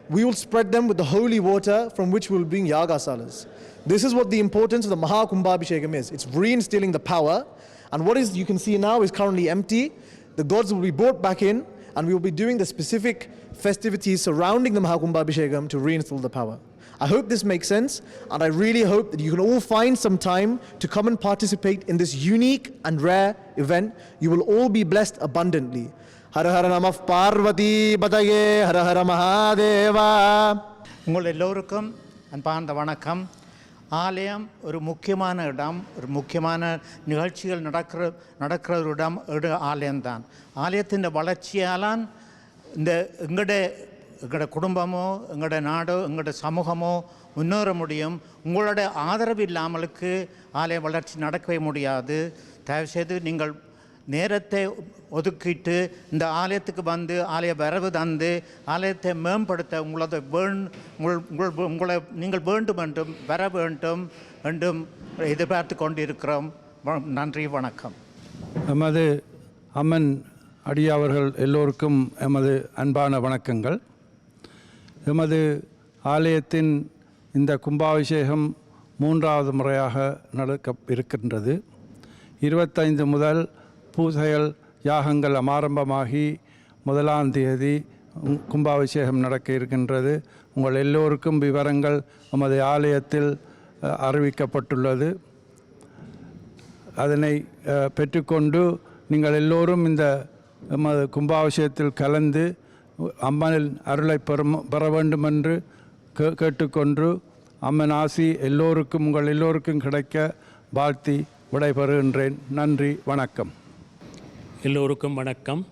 we will spread them with the holy water from which we will bring yagasalas. This is what the importance of the Maha Kumbhabhishekam is. It's reinstilling the power. And what is you can see now is currently empty. The gods will be brought back in, and we will be doing the specific festivities surrounding the Maha Kumbhabhishekam to reinstill the power. I hope this makes sense, and I really hope that you can all find some time to come and participate in this unique and rare event. You will all be blessed abundantly. Hara Hara Namah Parvati Pataye Hara Hara Mahadeva. உங்கள் எல்லோருக்கும் அன்பார்ந்த வணக்கம். ஆலயம் ஒரு முக்கியமான இடம், ஒரு முக்கியமான நிகழ்ச்சிகள் நடக்கிற ஒரு இடம் ஆலயம்தான். ஆலயத்தின் வளர்ச்சியாலான் இந்த எங்களோட குடும்பமோ, எங்களோட நாடோ, எங்களோட சமூகமோ முன்னேற முடியும். உங்களோட ஆதரவு இல்லாமலுக்கு ஆலய வளர்ச்சி நடக்கவே முடியாது. தயவுசெய்து நீங்கள் நேரத்தை ஒதுக்கிட்டு இந்த ஆலயத்துக்கு வந்து ஆலய வரவு தந்து ஆலயத்தை மேம்படுத்த உங்களை நீங்கள் வேண்டும் என்றும் வர வேண்டும் என்றும் எதிர்பார்த்து கொண்டிருக்கிறோம். நன்றி, வணக்கம். எமது அம்மன் அடியாவர்கள் எல்லோருக்கும் எமது அன்பான வணக்கங்கள். எமது ஆலயத்தின் இந்த கும்பாபிஷேகம் 3வது முறையாக நடக்க இருக்கின்றது. 25 முதல் பூஜைகள் யாகங்கள் ஆரம்பமாகி 1ஆம் தேதி கும்பாபிஷேகம் நடக்க இருக்கின்றது. உங்கள் எல்லோருக்கும் விவரங்கள் நமது ஆலயத்தில் அறிவிக்கப்பட்டுள்ளது. அதனை பெற்றுக்கொண்டு நீங்கள் எல்லோரும் இந்த நமது கும்பாபிஷேகத்தில் கலந்து அம்மனின் அருளை பெற வேண்டும் என்று கேட்டுக்கொண்டு அம்மன் ஆசி எல்லோருக்கும் உங்கள் எல்லோருக்கும் கிடைக்க வாழ்த்தி விடைபெறுகின்றேன். நன்றி, வணக்கம். எல்லோருக்கும் வணக்கம்.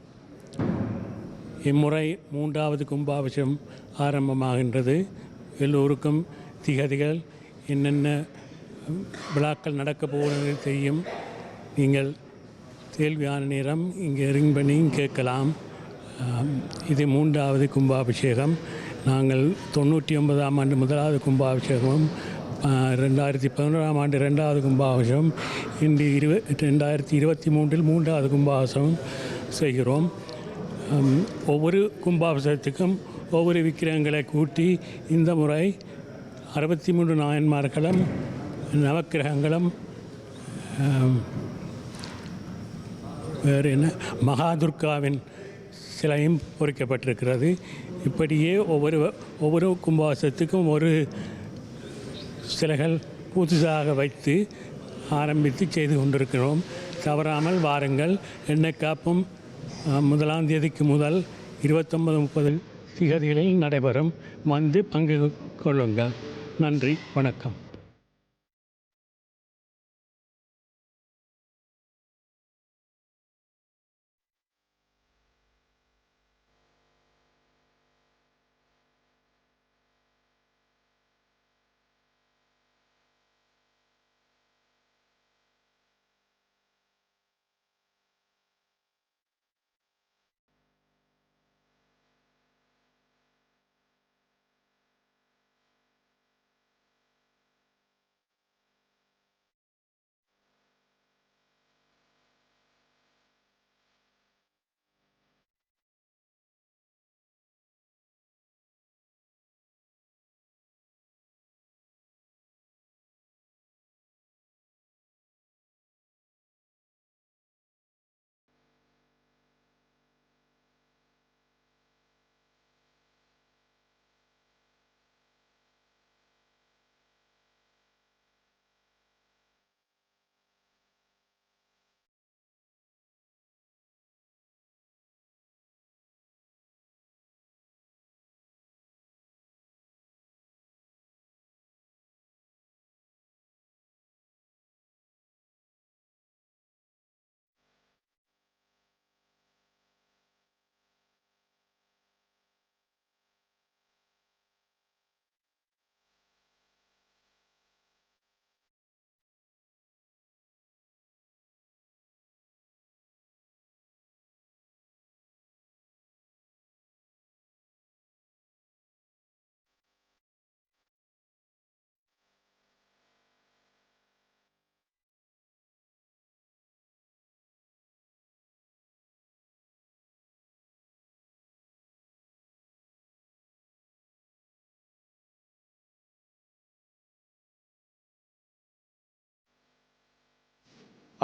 இம்முறை 3வது கும்பாபிஷேகம் ஆரம்பமாகின்றது. எல்லோருக்கும் திகதிகள் என்னென்ன விழாக்கள் நடக்கப் போகிறது தெரியும். நீங்கள் கேள்வியான நேரம் இங்கே ரிங் பண்ணியும் கேட்கலாம். இது 3வது கும்பாபிஷேகம். நாங்கள் 99ஆம் ஆண்டு 1வது கும்பாபிஷேகமும் 2011ஆம் ஆண்டு 2வது கும்பாபிஷேகம், இன்று 2023இல் 3வது கும்பாபிஷேகம் செய்கிறோம். ஒவ்வொரு கும்பாபிஷேகத்துக்கும் ஒவ்வொரு விக்கிரகங்களை கூட்டி இந்த முறை 63 நாயன்மார்களும் நவக்கிரகங்களும் வேறு என்ன மகாதுர்காவின் சிலையும் பொறிக்கப்பட்டிருக்கிறது. இப்படியே ஒவ்வொரு கும்பாபிஷேகத்துக்கும் ஒரு சிலைகள் புதுசாக வைத்து ஆரம்பித்து செய்து கொண்டிருக்கிறோம். தவறாமல் வாருங்கள். எண்ணெய் காப்பும் 1ஆம் தேதிக்கு முதல் 29-30 திகதிகளில் நடைபெறும். வந்து பங்கு கொள்ளுங்கள். நன்றி, வணக்கம்.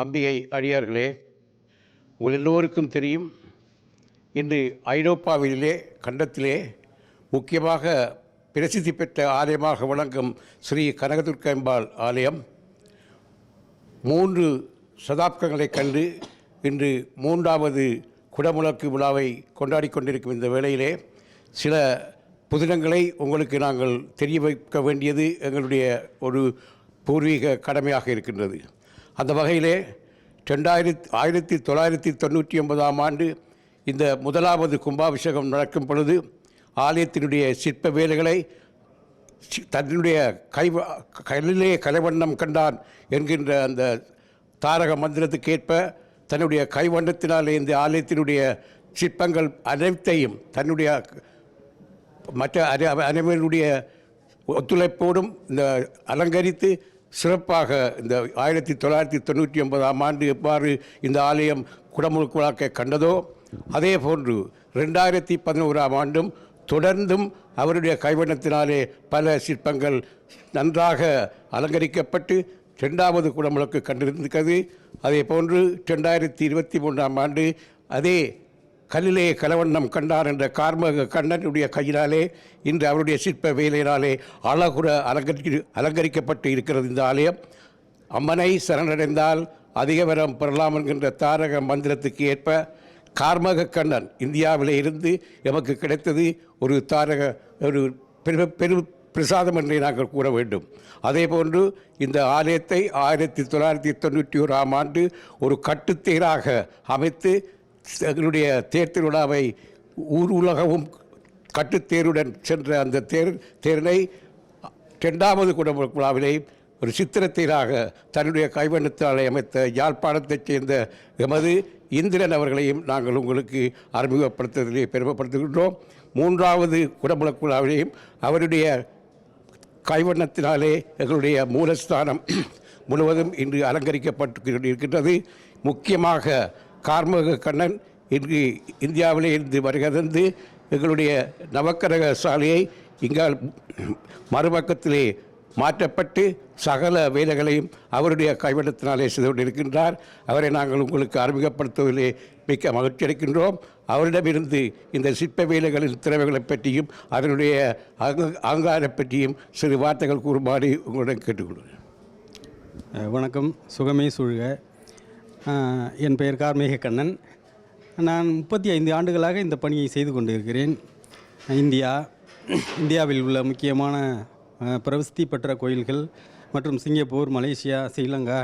அம்பிகை அடியார்களே, உங்கள் எல்லோருக்கும் தெரியும், இன்று ஐரோப்பாவிலே கண்டத்திலே முக்கியமாக பிரசித்தி பெற்ற ஆலயமாக விளங்கும் ஸ்ரீ கனகதுர்க்கம்பாள் ஆலயம் 3 சதாப்தங்களை கண்டு இன்று 3வது குடமுழக்கு விழாவை கொண்டாடி கொண்டிருக்கும் இந்த வேளையிலே சில புதினங்களை உங்களுக்கு நாங்கள் தெரிய வைக்க வேண்டியது எங்களுடைய ஒரு பூர்வீக கடமையாக இருக்கின்றது. அந்த வகையிலே 1999ஆம் ஆண்டு இந்த 1வது கும்பாபிஷேகம் நடக்கும் பொழுது ஆலயத்தினுடைய சிற்ப வேலைகளை தன்னுடைய கல்லிலே கலைவண்ணம் கண்டான் என்கின்ற அந்த தாரக மந்திரத்துக்கேற்ப தன்னுடைய கைவண்ணத்தினாலே இந்த ஆலயத்தினுடைய சிற்பங்கள் அனைத்தையும் தன்னுடைய மற்ற அனைவருடைய ஒத்துழைப்போடும் இந்த அலங்கரித்து சிறப்பாக இந்த 1999ஆம் ஆண்டு எவ்வாறு இந்த ஆலயம் குடமுழுக்குழாக்கை கண்டதோ அதே போன்று 2011ஆம் ஆண்டும் தொடர்ந்தும் அவருடைய கைவண்ணத்தினாலே பல சிற்பங்கள் நன்றாக அலங்கரிக்கப்பட்டு 2வது குடமுழுக்கு கண்டிருக்கிறது. அதே போன்று 2023ஆம் ஆண்டு அதே கல்லிலே கலவண்ணம் கண்டார் என்ற கார்மக கண்ணனுடைய கையினாலே இன்று அவருடைய சிற்ப வேலையினாலே அழகுற அலங்கரிக்கப்பட்டு இருக்கிறது இந்த ஆலயம். அம்மனை சரணடைந்தால் அதிக வரம் பெறலாம் என்கின்ற தாரக மந்திரத்துக்கு ஏற்ப கார்மக கண்ணன் இந்தியாவிலே இருந்து எமக்கு கிடைத்தது ஒரு பெரு பிரசாதம் என்றே நாங்கள் கூற வேண்டும். அதே போன்று இந்த ஆலயத்தை 1991ஆம் ஆண்டு ஒரு கட்டுத்தேராக அமைத்து எங்களுடைய தேர் திருவிழாவை ஊர் உலகமும் கட்டுத்தேருடன் சென்ற அந்த தேரினை 2வது குடமுழுக்கு விழாவிலே ஒரு சித்திரத்தேராக தன்னுடைய கைவண்ணத்தாலே அமைத்த யாழ்ப்பாணத்தைச் சேர்ந்த எமது இந்திரன் அவர்களையும் நாங்கள் உங்களுக்கு அறிமுகப்படுத்துவதிலே பெருமைப்படுத்துகின்றோம். 3வது குடமுழுக்கு விழாவிலேயும் அவருடைய கைவண்ணத்தினாலே எங்களுடைய மூலஸ்தானம் முழுவதும் இன்று அலங்கரிக்கப்பட்டு இருக்கின்றது. முக்கியமாக கார்மக கண்ணன் இன்று இந்தியாவிலே இருந்து வருகிறது எங்களுடைய நவக்கரக சாலையை இங்கால் மறுபக்கத்திலே மாற்றப்பட்டு சகல வேலைகளையும் அவருடைய கைவண்ணத்தினாலே செய்து கொண்டிருக்கின்றார். அவரை நாங்கள் உங்களுக்கு அறிமுகப்படுத்துவதிலே மிக்க மகிழ்ச்சி அடைக்கின்றோம். அவரிடமிருந்து இந்த சிற்ப வேலைகளின் திறமைகளை பற்றியும் அதனுடைய அலங்காரை பற்றியும் சிறு வார்த்தைகள் கூறுமாறு உங்களிடம் கேட்டுக்கொள்கிறேன். வணக்கம், சுகமே சூழ்க. என் பெயர் கார்மேக கண்ணன். நான் 35 ஆண்டுகளாக இந்த பணியை செய்து கொண்டிருக்கிறேன். இந்தியாவில் உள்ள முக்கியமான பிரசித்தி பெற்ற கோயில்கள் மற்றும் சிங்கப்பூர், மலேசியா, ஸ்ரீலங்கா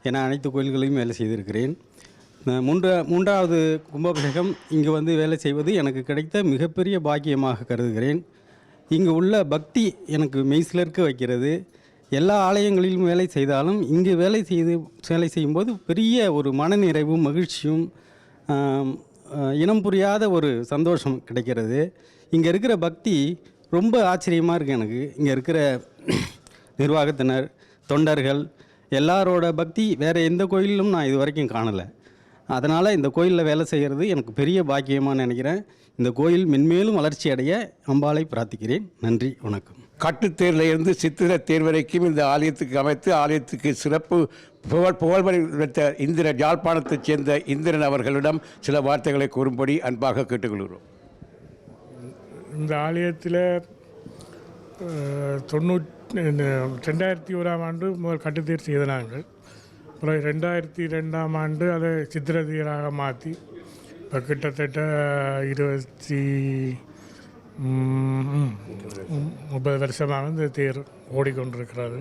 என அனைத்து கோயில்களையும் வேலை செய்திருக்கிறேன். 3வது கும்பாபிஷேகம் இங்கு வந்து வேலை செய்வது எனக்கு கிடைத்த மிகப்பெரிய பாக்கியமாக கருதுகிறேன். இங்கு உள்ள பக்தி எனக்கு மெய்சிலிர்க்க வைக்கிறது. எல்லா ஆலயங்களிலும் வேலை செய்தாலும் இங்கு வேலை செய்யும்போது பெரிய ஒரு மனநிறைவும் மகிழ்ச்சியும் இனம் புரியாத ஒரு சந்தோஷம் கிடைக்கிறது. இங்கே இருக்கிற பக்தி ரொம்ப ஆச்சரியமாக இருக்குது எனக்கு. இங்கே இருக்கிற நிர்வாகத்தினர், தொண்டர்கள் எல்லாரோட பக்தி வேறு எந்த கோயிலும் நான் இது வரைக்கும் காணலை. அதனால் இந்த கோயிலில் வேலை செய்கிறது எனக்கு பெரிய பாக்கியமாக நினைக்கிறேன். இந்த கோயில் மென்மேலும் வளர்ச்சி அடைய அம்பாளை பிரார்த்திக்கிறேன். நன்றி, வணக்கம். கட்டுத்தேரில் இருந்து சித்திர தேர் வரைக்கும் இந்த ஆலயத்துக்கு அமைத்து ஆலயத்துக்கு சிறப்பு புகழ்பெற்ற இந்திரன், யாழ்ப்பாணத்தைச் சேர்ந்த இந்திரன் அவர்களிடம் சில வார்த்தைகளை கூறும்படி அன்பாக கேட்டுக்கொள்கிறோம். இந்த ஆலயத்தில் 2001ஆம் ஆண்டு முதல் கட்டுத்தேர் செய்த நாங்கள். அப்புறம் 2002ஆம் ஆண்டு அதை சித்திர தேராக மாற்றி இப்போ கிட்டத்தட்ட 30 வருஷமாக இந்த தேர் ஓடிக்கொண்டிருக்கிறது.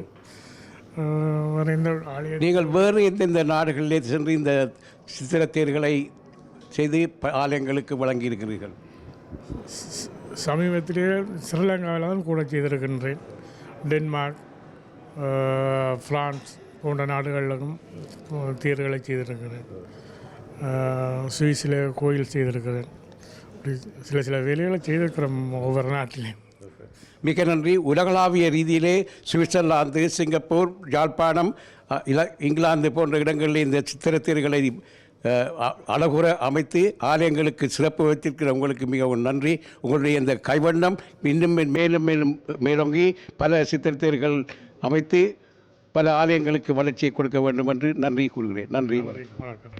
இந்த ஆலயம் நீங்கள் வேறு எந்தெந்த நாடுகளிலே சென்று இந்த சித்திர தேர்களை செய்து ஆலயங்களுக்கு வழங்கியிருக்கிறீர்கள்? சமீபத்திலே ஸ்ரீலங்காவில் தான் கூட செய்திருக்கின்றேன். டென்மார்க், பிரான்ஸ் போன்ற நாடுகளிலும் தேர்களை செய்திருக்கிறேன். சுவிஸில் கோயில் செய்திருக்கிறேன். சில வேலைகளை செய்திருக்கிறோம் ஒவ்வொரு நாட்டிலையும். மிக நன்றி. உலகளாவிய ரீதியிலே சுவிட்சர்லாந்து, சிங்கப்பூர், யாழ்ப்பாணம், இங்கிலாந்து போன்ற இடங்களில் இந்த சித்திரத்தேர்களை அழகுற அமைத்து ஆலயங்களுக்கு சிறப்பு வைத்திருக்கிற உங்களுக்கு மிகவும் நன்றி. உங்களுடைய இந்த கைவண்ணம் இன்னும் மேலும் மேலும் மேலோங்கி பல சித்திரத்தேர்கள் அமைத்து பல ஆலயங்களுக்கு வளர்ச்சியை கொடுக்க வேண்டும் என்று நன்றி கூறுகிறேன். நன்றி, வணக்கம்.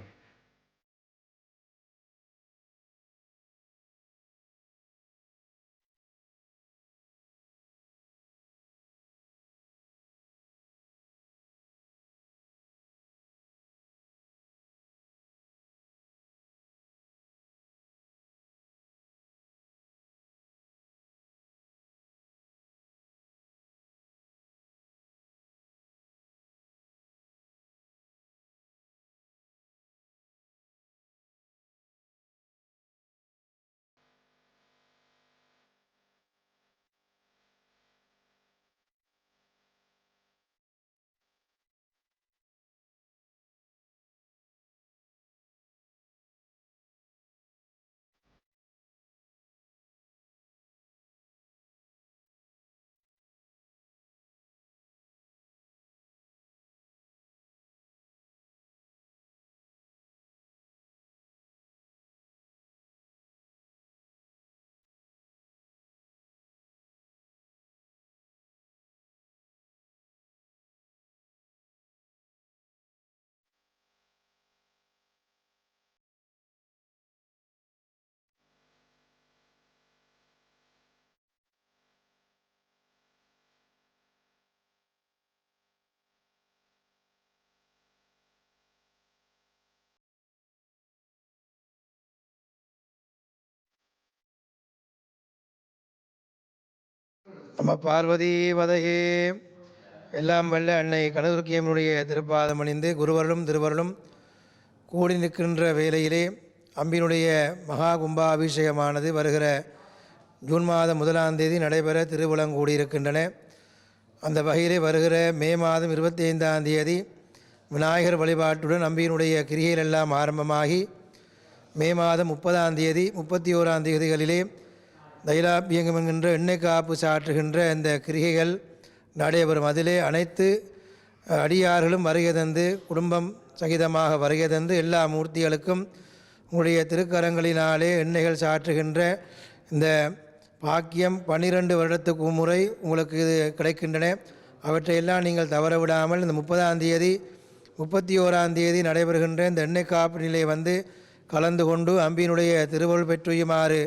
நம்ம பார்வதி வதையே. எல்லாம் வல்ல அன்னை கனதுர்க்கியம்மனுடைய திருப்பாதம் அணிந்து குருவருளும் திருவருளும் கூடி நிற்கின்ற வேளையிலே அம்பினுடைய மகா கும்பாபிஷேகமானது வருகிற ஜூன் மாதம் 1ஆம் தேதி நடைபெற திருவுளங்கூடியிருக்கின்றன. அந்த வகையிலே வருகிற மே மாதம் 25ஆம் தேதி விநாயகர் வழிபாட்டுடன் அம்பியினுடைய கிரிகைகள் எல்லாம் ஆரம்பமாகி மே மாதம் 30ஆம் தேதி 31ஆம் தேதிகளிலே தைலாபியங்கம் என்கின்ற எண்ணெய் காப்பு சாற்றுகின்ற இந்த கிரிகைகள் நடைபெறும். அதிலே அனைத்து அடியார்களும் வருகை தந்து குடும்பம் சகிதமாக வருகை தந்து எல்லா மூர்த்திகளுக்கும் உங்களுடைய திருக்கரங்களினாலே எண்ணெய்கள் சாற்றுகின்ற இந்த பாக்கியம் 12 வருடத்துக்கு முறை உங்களுக்கு இது கிடைக்கின்றன. அவற்றையெல்லாம் நீங்கள் தவற விடாமல் இந்த 30ஆம் தேதி 31ஆம் தேதி நடைபெறுகின்ற இந்த எண்ணெய் காப்பு நிலை வந்து கலந்து கொண்டு அம்பியினுடைய திருவருள் பெற்றுயுமாறு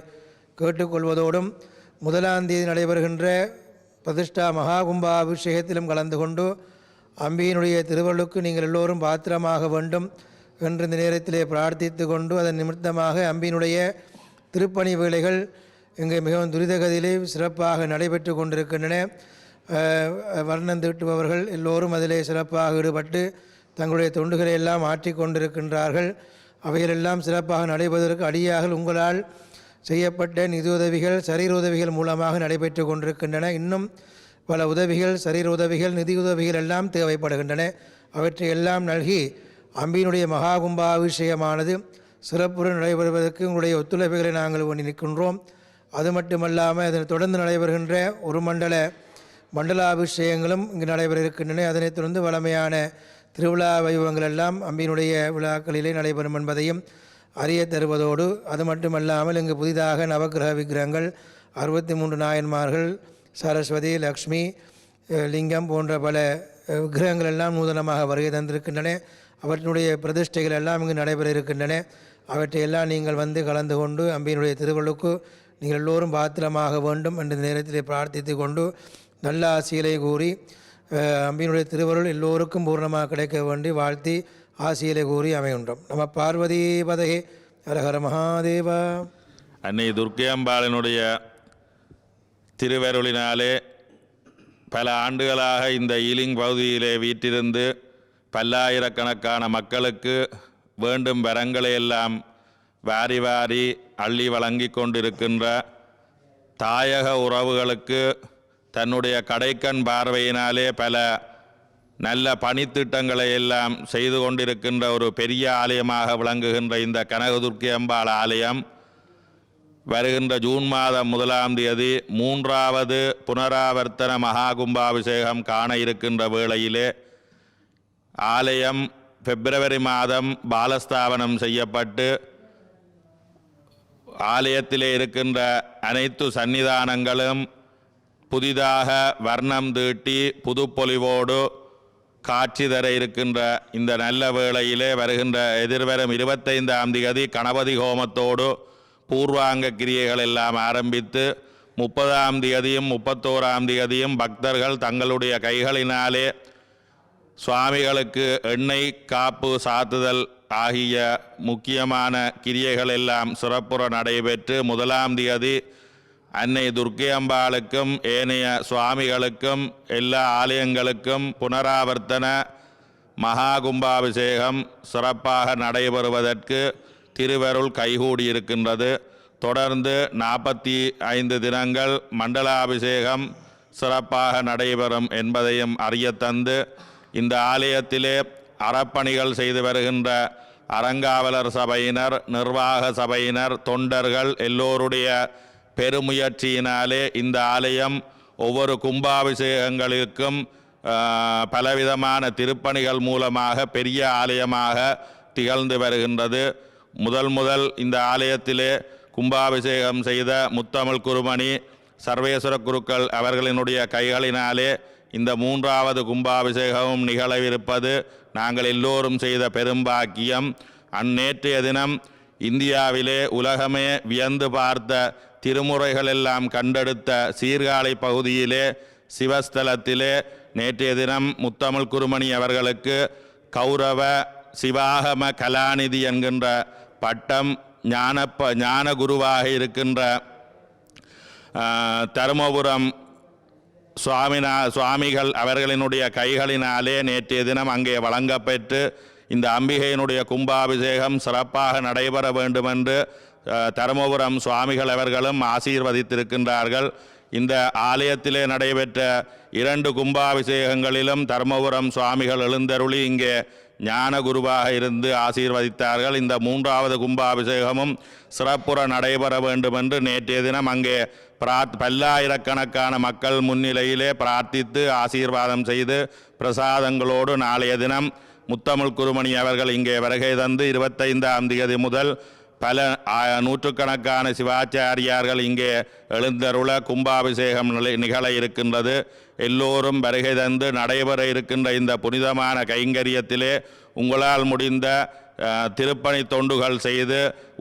கேட்டுக்கொள்வதோடும் 1ஆம் தேதி நடைபெறுகின்ற பிரதிஷ்டா மகா கும்பாபிஷேகத்திலும் கலந்து கொண்டு அம்பியினுடைய திருவருளுக்கு நீங்கள் எல்லோரும் பாத்திரமாக வேண்டும் என்று இந்த நேரத்திலே பிரார்த்தித்து கொண்டு அதன் நிமித்தமாக அம்பியினுடைய திருப்பணி வேலைகள் இங்கே மிகவும் துரிதகதியிலே சிறப்பாக நடைபெற்று கொண்டிருக்கின்றன. வர்ணம் தீட்டுபவர்கள் எல்லோரும் அதிலே சிறப்பாக ஈடுபட்டு தங்களுடைய தொண்டுகளை எல்லாம் ஆற்றிக்கொண்டிருக்கின்றார்கள். அவைகளெல்லாம் சிறப்பாக நடைபெறுவதற்கு அடியார்கள் உங்களால் செய்யப்பட்ட நிதியுதவிகள் சரீர உதவிகள் மூலமாக நடைபெற்று கொண்டிருக்கின்றன. இன்னும் பல உதவிகள் சரீர உதவிகள் நிதியுதவிகள் எல்லாம் தேவைப்படுகின்றன. அவற்றை எல்லாம் நல்கி அம்பியினுடைய மகா கும்பாபிஷேகமானது சிறப்புடன் நடைபெறுவதற்கு உங்களுடைய ஒத்துழைப்புகளை நாங்கள் வேண்டி நிற்கின்றோம். அது மட்டுமல்லாமல் அதனை தொடர்ந்து நடைபெறுகின்ற ஒரு மண்டலாபிஷேகங்களும் இங்கு நடைபெற இருக்கின்றன. அதனைத் தொடர்ந்து வளமையான திருவிழா வைபவங்கள் எல்லாம் அம்பியினுடைய விழாக்களிலே நடைபெறும் என்பதையும் அறிய தருவதோடு அது மட்டுமல்லாமல் இங்கு புதிதாக நவக்கிரக விக்கிரகங்கள் 63 நாயன்மார்கள் சரஸ்வதி லக்ஷ்மி லிங்கம் போன்ற பல விக்கிரகங்கள் எல்லாம் நூதனமாக வருகை தந்திருக்கின்றன. அவற்றினுடைய பிரதிஷ்டைகள் எல்லாம் இங்கு நடைபெற இருக்கின்றன. அவற்றையெல்லாம் நீங்கள் வந்து கலந்து கொண்டு அம்பியினுடைய திருவள்ளுக்கு நீங்கள் எல்லோரும் பாத்திரமாக வேண்டும் என்ற நேரத்திலே பிரார்த்தித்து கொண்டு நல்ல ஆசிகளை கூறி அம்பியினுடைய திருவருள் எல்லோருக்கும் பூர்ணமாக கிடைக்க வேண்டி வாழ்த்தி ஆசிகளை கூறி அமைகின்றோம். நம்ம பார்வதி பதகே ஹரஹர மகாதேவா. அன்னை துர்க்கையம்பாளினுடைய திருவருளினாலே பல ஆண்டுகளாக இந்த ஈலிங் பகுதியிலே வீற்றிருந்து பல்லாயிரக்கணக்கான மக்களுக்கு வேண்டும் வரங்களை எல்லாம் வாரி வாரி அள்ளி வழங்கி கொண்டிருக்கின்ற தாயக உறவுகளுக்கு தன்னுடைய கடைக்கண் பார்வையினாலே பல நல்ல பணித்திட்டங்களை எல்லாம் செய்து கொண்டிருக்கின்ற ஒரு பெரிய ஆலயமாக விளங்குகின்ற இந்த கனகதுர்க்கி அம்பாள் ஆலயம் வருகின்ற ஜூன் மாதம் 1ஆம் தேதி 3வது புனராவர்த்தன மகா கும்பாபிஷேகம் காண இருக்கின்ற வேளையிலே ஆலயம் பிப்ரவரி மாதம் பாலஸ்தாபனம் செய்யப்பட்டு ஆலயத்திலே இருக்கின்ற அனைத்து சன்னிதானங்களும் புதிதாக வர்ணம் தீட்டி புதுப்பொலிவோடு காட்சி தர இருக்கின்ற இந்த நல்ல வேளையிலே வருகின்ற எதிர்வரும் 25ஆம் தேதி கணபதி ஹோமத்தோடு பூர்வாங்க கிரியைகள் எல்லாம் ஆரம்பித்து 30ஆம் தேதியும் 31ஆம் தேதியும் பக்தர்கள் தங்களுடைய கைகளினாலே சுவாமிகளுக்கு எண்ணெய் காப்பு சாத்துதல் ஆகிய முக்கியமான கிரியைகள் எல்லாம் சிறப்புற நடைபெற்று 1ஆம் தேதி அன்னை துர்க்கை அம்பாளுக்கும் ஏனைய சுவாமிகளுக்கும் எல்லா ஆலயங்களுக்கும் புனராவர்த்தன மகா கும்பாபிஷேகம் சிறப்பாக நடைபெறுவதற்கு திருவருள் கைகூடியிருக்கின்றது. தொடர்ந்து 45 தினங்கள் மண்டலாபிஷேகம் சிறப்பாக நடைபெறும் என்பதையும் அறியத்தந்து இந்த ஆலயத்திலே அறப்பணிகள் செய்து வருகின்ற அறங்காவலர் சபையினர் நிர்வாக சபையினர் தொண்டர்கள் எல்லோருடைய பெருமுயற்சியினாலே இந்த ஆலயம் ஒவ்வொரு கும்பாபிஷேகங்களுக்கும் பலவிதமான திருப்பணிகள் மூலமாக பெரிய ஆலயமாக திகழ்ந்து வருகின்றது. முதல் இந்த ஆலயத்திலே கும்பாபிஷேகம் செய்த முத்தமிழ் குருமணி சர்வேஸ்வர குருக்கள் அவர்களினுடைய கைகளினாலே இந்த 3வது கும்பாபிஷேகமும் நிகழவிருப்பது நாங்கள் எல்லோரும் செய்த பெரும்பாக்கியம். நேற்றைய தினம் இந்தியாவிலே உலகமே வியந்து பார்த்த திருமுறைகளெல்லாம் கண்டெடுத்த சீர்காழி பகுதியிலே சிவஸ்தலத்திலே நேற்றைய தினம் முத்தமிழ் குருமணி அவர்களுக்கு கௌரவ சிவாகம கலாநிதி என்கின்ற பட்டம் ஞான குருவாக இருக்கின்ற தருமபுரம் சுவாமிகள் அவர்களினுடைய கைகளினாலே நேற்றைய தினம் அங்கே வழங்கப்பெற்று இந்த அம்பிகையினுடைய கும்பாபிஷேகம் சிறப்பாக நடைபெற வேண்டுமென்று தருமபுரம் சுவாமிகள் அவர்களும் ஆசீர்வதித்திருக்கின்றார்கள். இந்த ஆலயத்திலே நடைபெற்ற 2 கும்பாபிஷேகங்களிலும் தருமபுரம் சுவாமிகள் எழுந்தருளி இங்கே ஞான குருவாக இருந்து ஆசீர்வதித்தார்கள். இந்த 3வது கும்பாபிஷேகமும் சிறப்புற நடைபெற வேண்டும் என்று நேற்றைய தினம் அங்கே பல்லாயிரக்கணக்கான மக்கள் முன்னிலையிலே பிரார்த்தித்து ஆசீர்வாதம் செய்து பிரசாதங்களோடு நாளைய தினம் முத்தமிழ் குருமணி அவர்கள் இங்கே வருகை தந்து 25ஆம் தேதி முதல் பல நூற்றுக்கணக்கான சிவாச்சாரியார்கள் இங்கே எழுந்தருள கும்பாபிஷேகம் நிகழ இருக்கின்றது. எல்லோரும் வருகை தந்து நடைபெற இருக்கின்ற இந்த புனிதமான கைங்கரியத்திலே உங்களால் முடிந்த திருப்பணி தொண்டுகள் செய்து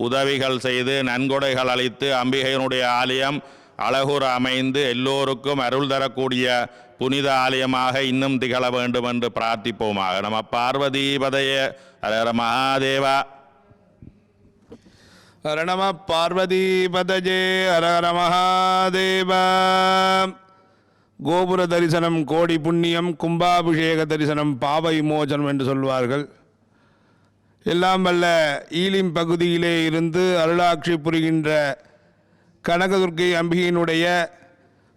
உதவிகள் செய்து நன்கொடைகள் அளித்து அம்பிகையினுடைய ஆலயம் அழகுற அமைந்து எல்லோருக்கும் அருள் தரக்கூடிய புனித ஆலயமாக இன்னும் திகழ வேண்டும் என்று பிரார்த்திப்போமாக. நம பார்வதீபதையே ஹர மகாதேவா. ஹர நம பார்வதீபதஜே ஹர ஹர மகாதேவ. கோபுர தரிசனம் கோடி புண்ணியம், கும்பாபிஷேக தரிசனம் பாவ விமோசனம் என்று சொல்வார்கள். எல்லாம் வல்ல ஈலிம் பகுதியிலே இருந்து அருளாட்சி புரிகின்ற கனகதுர்க்கை அம்பிகையினுடைய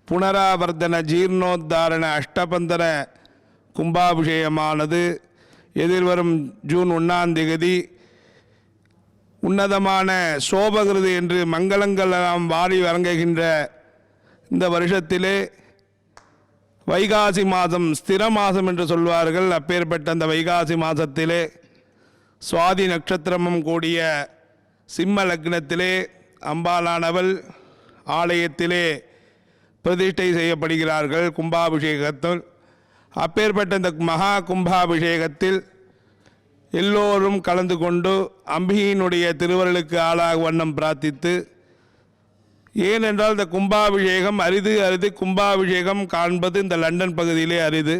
புனராவர்த்தன ஜீர்ணோத்தாரண அஷ்டபந்தன கும்பாபிஷேகமானது எதிர்வரும் ஜூன் 1ஆம் தேதி உன்னதமான சோபகிருது என்று மங்களங்களெல்லாம் வாரி வழங்குகின்ற இந்த வருஷத்திலே வைகாசி மாதம் ஸ்திர மாதம் என்று சொல்வார்கள். அப்பேற்பட்ட அந்த வைகாசி மாதத்திலே சுவாதி நட்சத்திரமும் கூடிய சிம்ம லக்னத்திலே அம்பாளானவள் ஆலயத்திலே பிரதிஷ்டை செய்யப்படுகிறார்கள் கும்பாபிஷேகத்தில். அப்பேற்பட்ட இந்த மகா கும்பாபிஷேகத்தில் எல்லோரும் கலந்து கொண்டு அம்பிகையினுடைய திருவருளுக்கு ஆளாக வண்ணம் பிரார்த்தித்து, ஏனென்றால் இந்த கும்பாபிஷேகம் அரிது கும்பாபிஷேகம் காண்பது இந்த லண்டன் பகுதியிலே அரிது.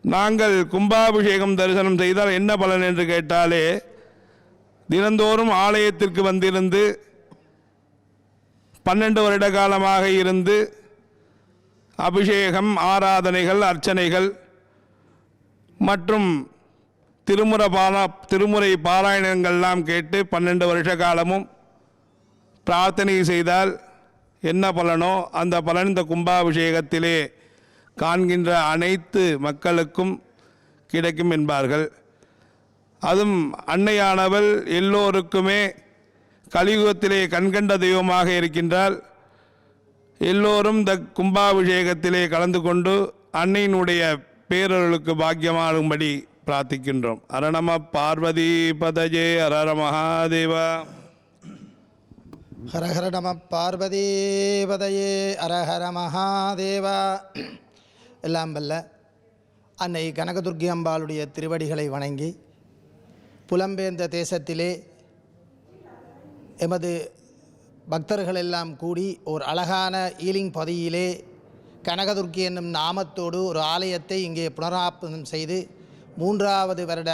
நாங்கள் கும்பாபிஷேகம் தரிசனம் செய்தால் என்ன பலன் என்று கேட்டாலே, தினந்தோறும் ஆலயத்திற்கு வந்திருந்து 12 வருட காலமாக இருந்து அபிஷேகம், ஆராதனைகள், அர்ச்சனைகள் மற்றும் திருமுறை பாராயணங்கள்லாம் கேட்டு 12 வருஷ காலமும் பிரார்த்தனை செய்தால் என்ன பலனோ அந்த பலன் இந்த கும்பாபிஷேகத்திலே காண்கின்ற அனைத்து மக்களுக்கும் கிடைக்கும் என்பார்கள். அதுவும் அன்னையானவள் எல்லோருக்குமே கலியுகத்திலே கண்கண்ட தெய்வமாக இருக்கின்றால். எல்லோரும் இந்த கும்பாபிஷேகத்திலே கலந்து கொண்டு அன்னையினுடைய பேரருளுக்கு பாக்கியமாகும்படி பிரார்த்திக்கின்றோம். அரணம பார்வதி பதஜே ஹர மகாதேவா. ஹர ஹர நம பார்வதி பதயே ஹர ஹர மகாதேவா. எல்லாம் வல்ல அன்னை கனகதுர்க்கி அம்பாளுடைய திருவடிகளை வணங்கி, புலம்பெயர்ந்த தேசத்திலே எமது பக்தர்கள் எல்லாம் கூடி ஒரு அழகான ஈலிங் பதியிலே கனகதுர்க்கி என்னும் நாமத்தோடு ஒரு ஆலயத்தை இங்கே புனராப்பனம் செய்து 3வது வருட,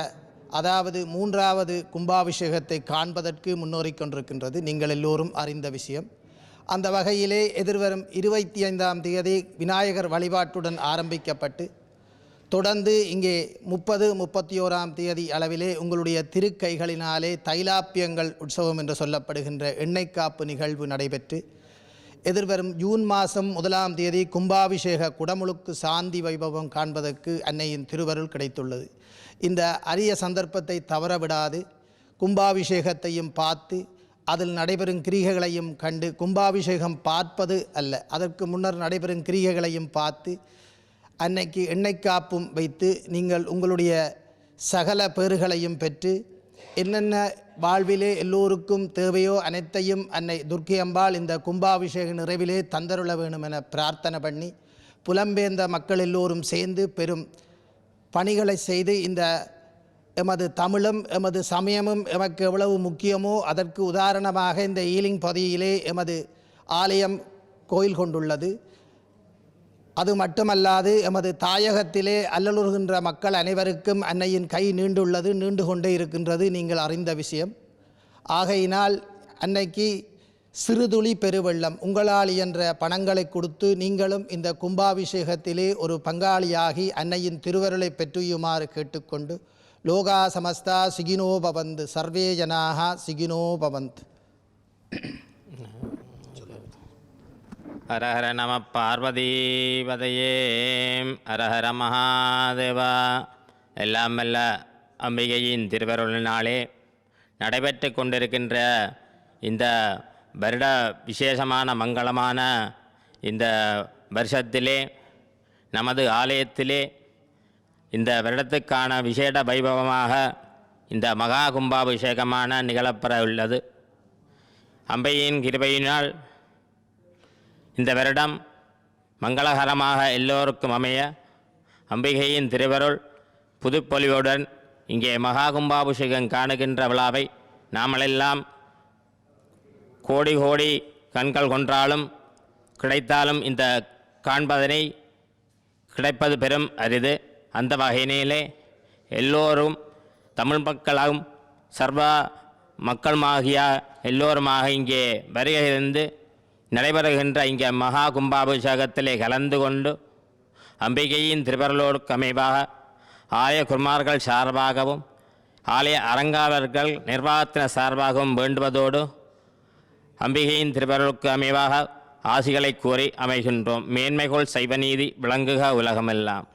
அதாவது 3வது கும்பாபிஷேகத்தை காண்பதற்கு முன்னோறிக் கொண்டிருக்கின்றது. நீங்கள் எல்லோரும் அறிந்த விஷயம். அந்த வகையிலே எதிர்வரும் 25ஆம் தேதி விநாயகர் வழிபாட்டுடன் ஆரம்பிக்கப்பட்டு தொடர்ந்து இங்கே 30, 31ஆம் தேதி அளவிலே உங்களுடைய திருக்கைகளினாலே தைலாப்பியங்கள் உற்சவம் என்று சொல்லப்படுகின்ற எண்ணெய் காப்பு நிகழ்வு நடைபெற்று எதிர்வரும் ஜூன் மாதம் 1ஆம் தேதி கும்பாபிஷேக குடமுழுக்கு சாந்தி வைபவம் காண்பதற்கு அன்னையின் திருவருள் கிடைத்துள்ளது. இந்த அரிய சந்தர்ப்பத்தை தவறவிடாது கும்பாபிஷேகத்தையும் பார்த்து அதில் நடைபெறும் கிரிகைகளையும் கண்டு, கும்பாபிஷேகம் பார்ப்பது அல்ல, அதற்கு முன்னர் நடைபெறும் கிரிகைகளையும் பார்த்து அன்னைக்கு எண்ணெய் காப்பும் வைத்து நீங்கள் உங்களுடைய சகல பேறுகளையும் பெற்று என்னென்ன வாழ்விலே எல்லோருக்கும் தேவையோ அனைத்தையும் அன்னை துர்க்கை அம்பாள் இந்த கும்பாபிஷேக நிறைவிலே தந்தருள வேணும் என பிரார்த்தனை பண்ணி, புலம்பெயர்ந்த மக்கள் எல்லோரும் சேர்ந்து பெரும் பணிகளை செய்து இந்த எமது தமிழும் எமது சமயமும் எமக்கு எவ்வளவு முக்கியமோ அதற்கு உதாரணமாக இந்த ஈலிங் பகுதியிலே எமது ஆலயம் கோயில் கொண்டுள்ளது. அது மட்டுமல்லாது எமது தாயகத்திலே அல்லலுறுகின்ற மக்கள் அனைவருக்கும் அன்னையின் கை நீண்டு கொண்டே இருக்கின்றது, நீங்கள் அறிந்த விஷயம். ஆகையினால் அன்னைக்கு சிறுதுளி பெருவெள்ளம் உங்களால் என்ற பணங்களை கொடுத்து நீங்களும் இந்த கும்பாபிஷேகத்திலே ஒரு பங்காளியாகி அன்னையின் திருவருளை பெற்றுயுமாறு கேட்டுக்கொண்டு லோகா சமஸ்தா சிகினோ பவந்து சர்வே ஜனாக சிகினோ பவந்த். ஹரஹர நம பார்வதீபதையே ஹரஹர மகாதேவா. எல்லாம் வல்ல அம்பிகையின் திருவருளினாலே நடைபெற்று கொண்டிருக்கின்ற இந்த வருட விசேஷமான மங்களமான இந்த வருஷத்திலே நமது ஆலயத்திலே இந்த வருடத்துக்கான விசேட வைபவமாக இந்த மகா கும்பாபிஷேகமான நிகழப்பெற உள்ளது. அம்பையின் கிருபையினால் இந்த வருடம் மங்களகரமாக எல்லோருக்கும் அமைய அம்பிகையின் திருவருள் புதுப்பொலிவுடன் இங்கே மகா கும்பாபிஷேகம் காணுகின்ற விழாவை நாமெல்லாம் கோடி கோடி கண்கள் கொன்றாலும் கிடைத்தாலும் இந்த காண்பதனை கிடைப்பது பெரும் அரிது. அந்த வகையிலே எல்லோரும் தமிழ் மக்களாகும் சர்வ மக்களுமாகிய எல்லோருமாக இங்கே வருகை இருந்து நடைபெறுகின்ற இங்கே மகா கும்பாபிஷேகத்திலே கலந்து கொண்டு அம்பிகையின் திருவருளோடு அமைவாக ஆலய குருமார்கள் சார்பாகவும் ஆலய அரங்காவர்கள் நிர்வாகத்தினர் சார்பாகவும் வேண்டுவதோடு அம்பிகையின் திருவருளுக்கு அமைவாக ஆசிகளை கூறி அமைகின்றோம். மேன்மைகோள் சைவநீதி விளங்குக உலகமெல்லாம்.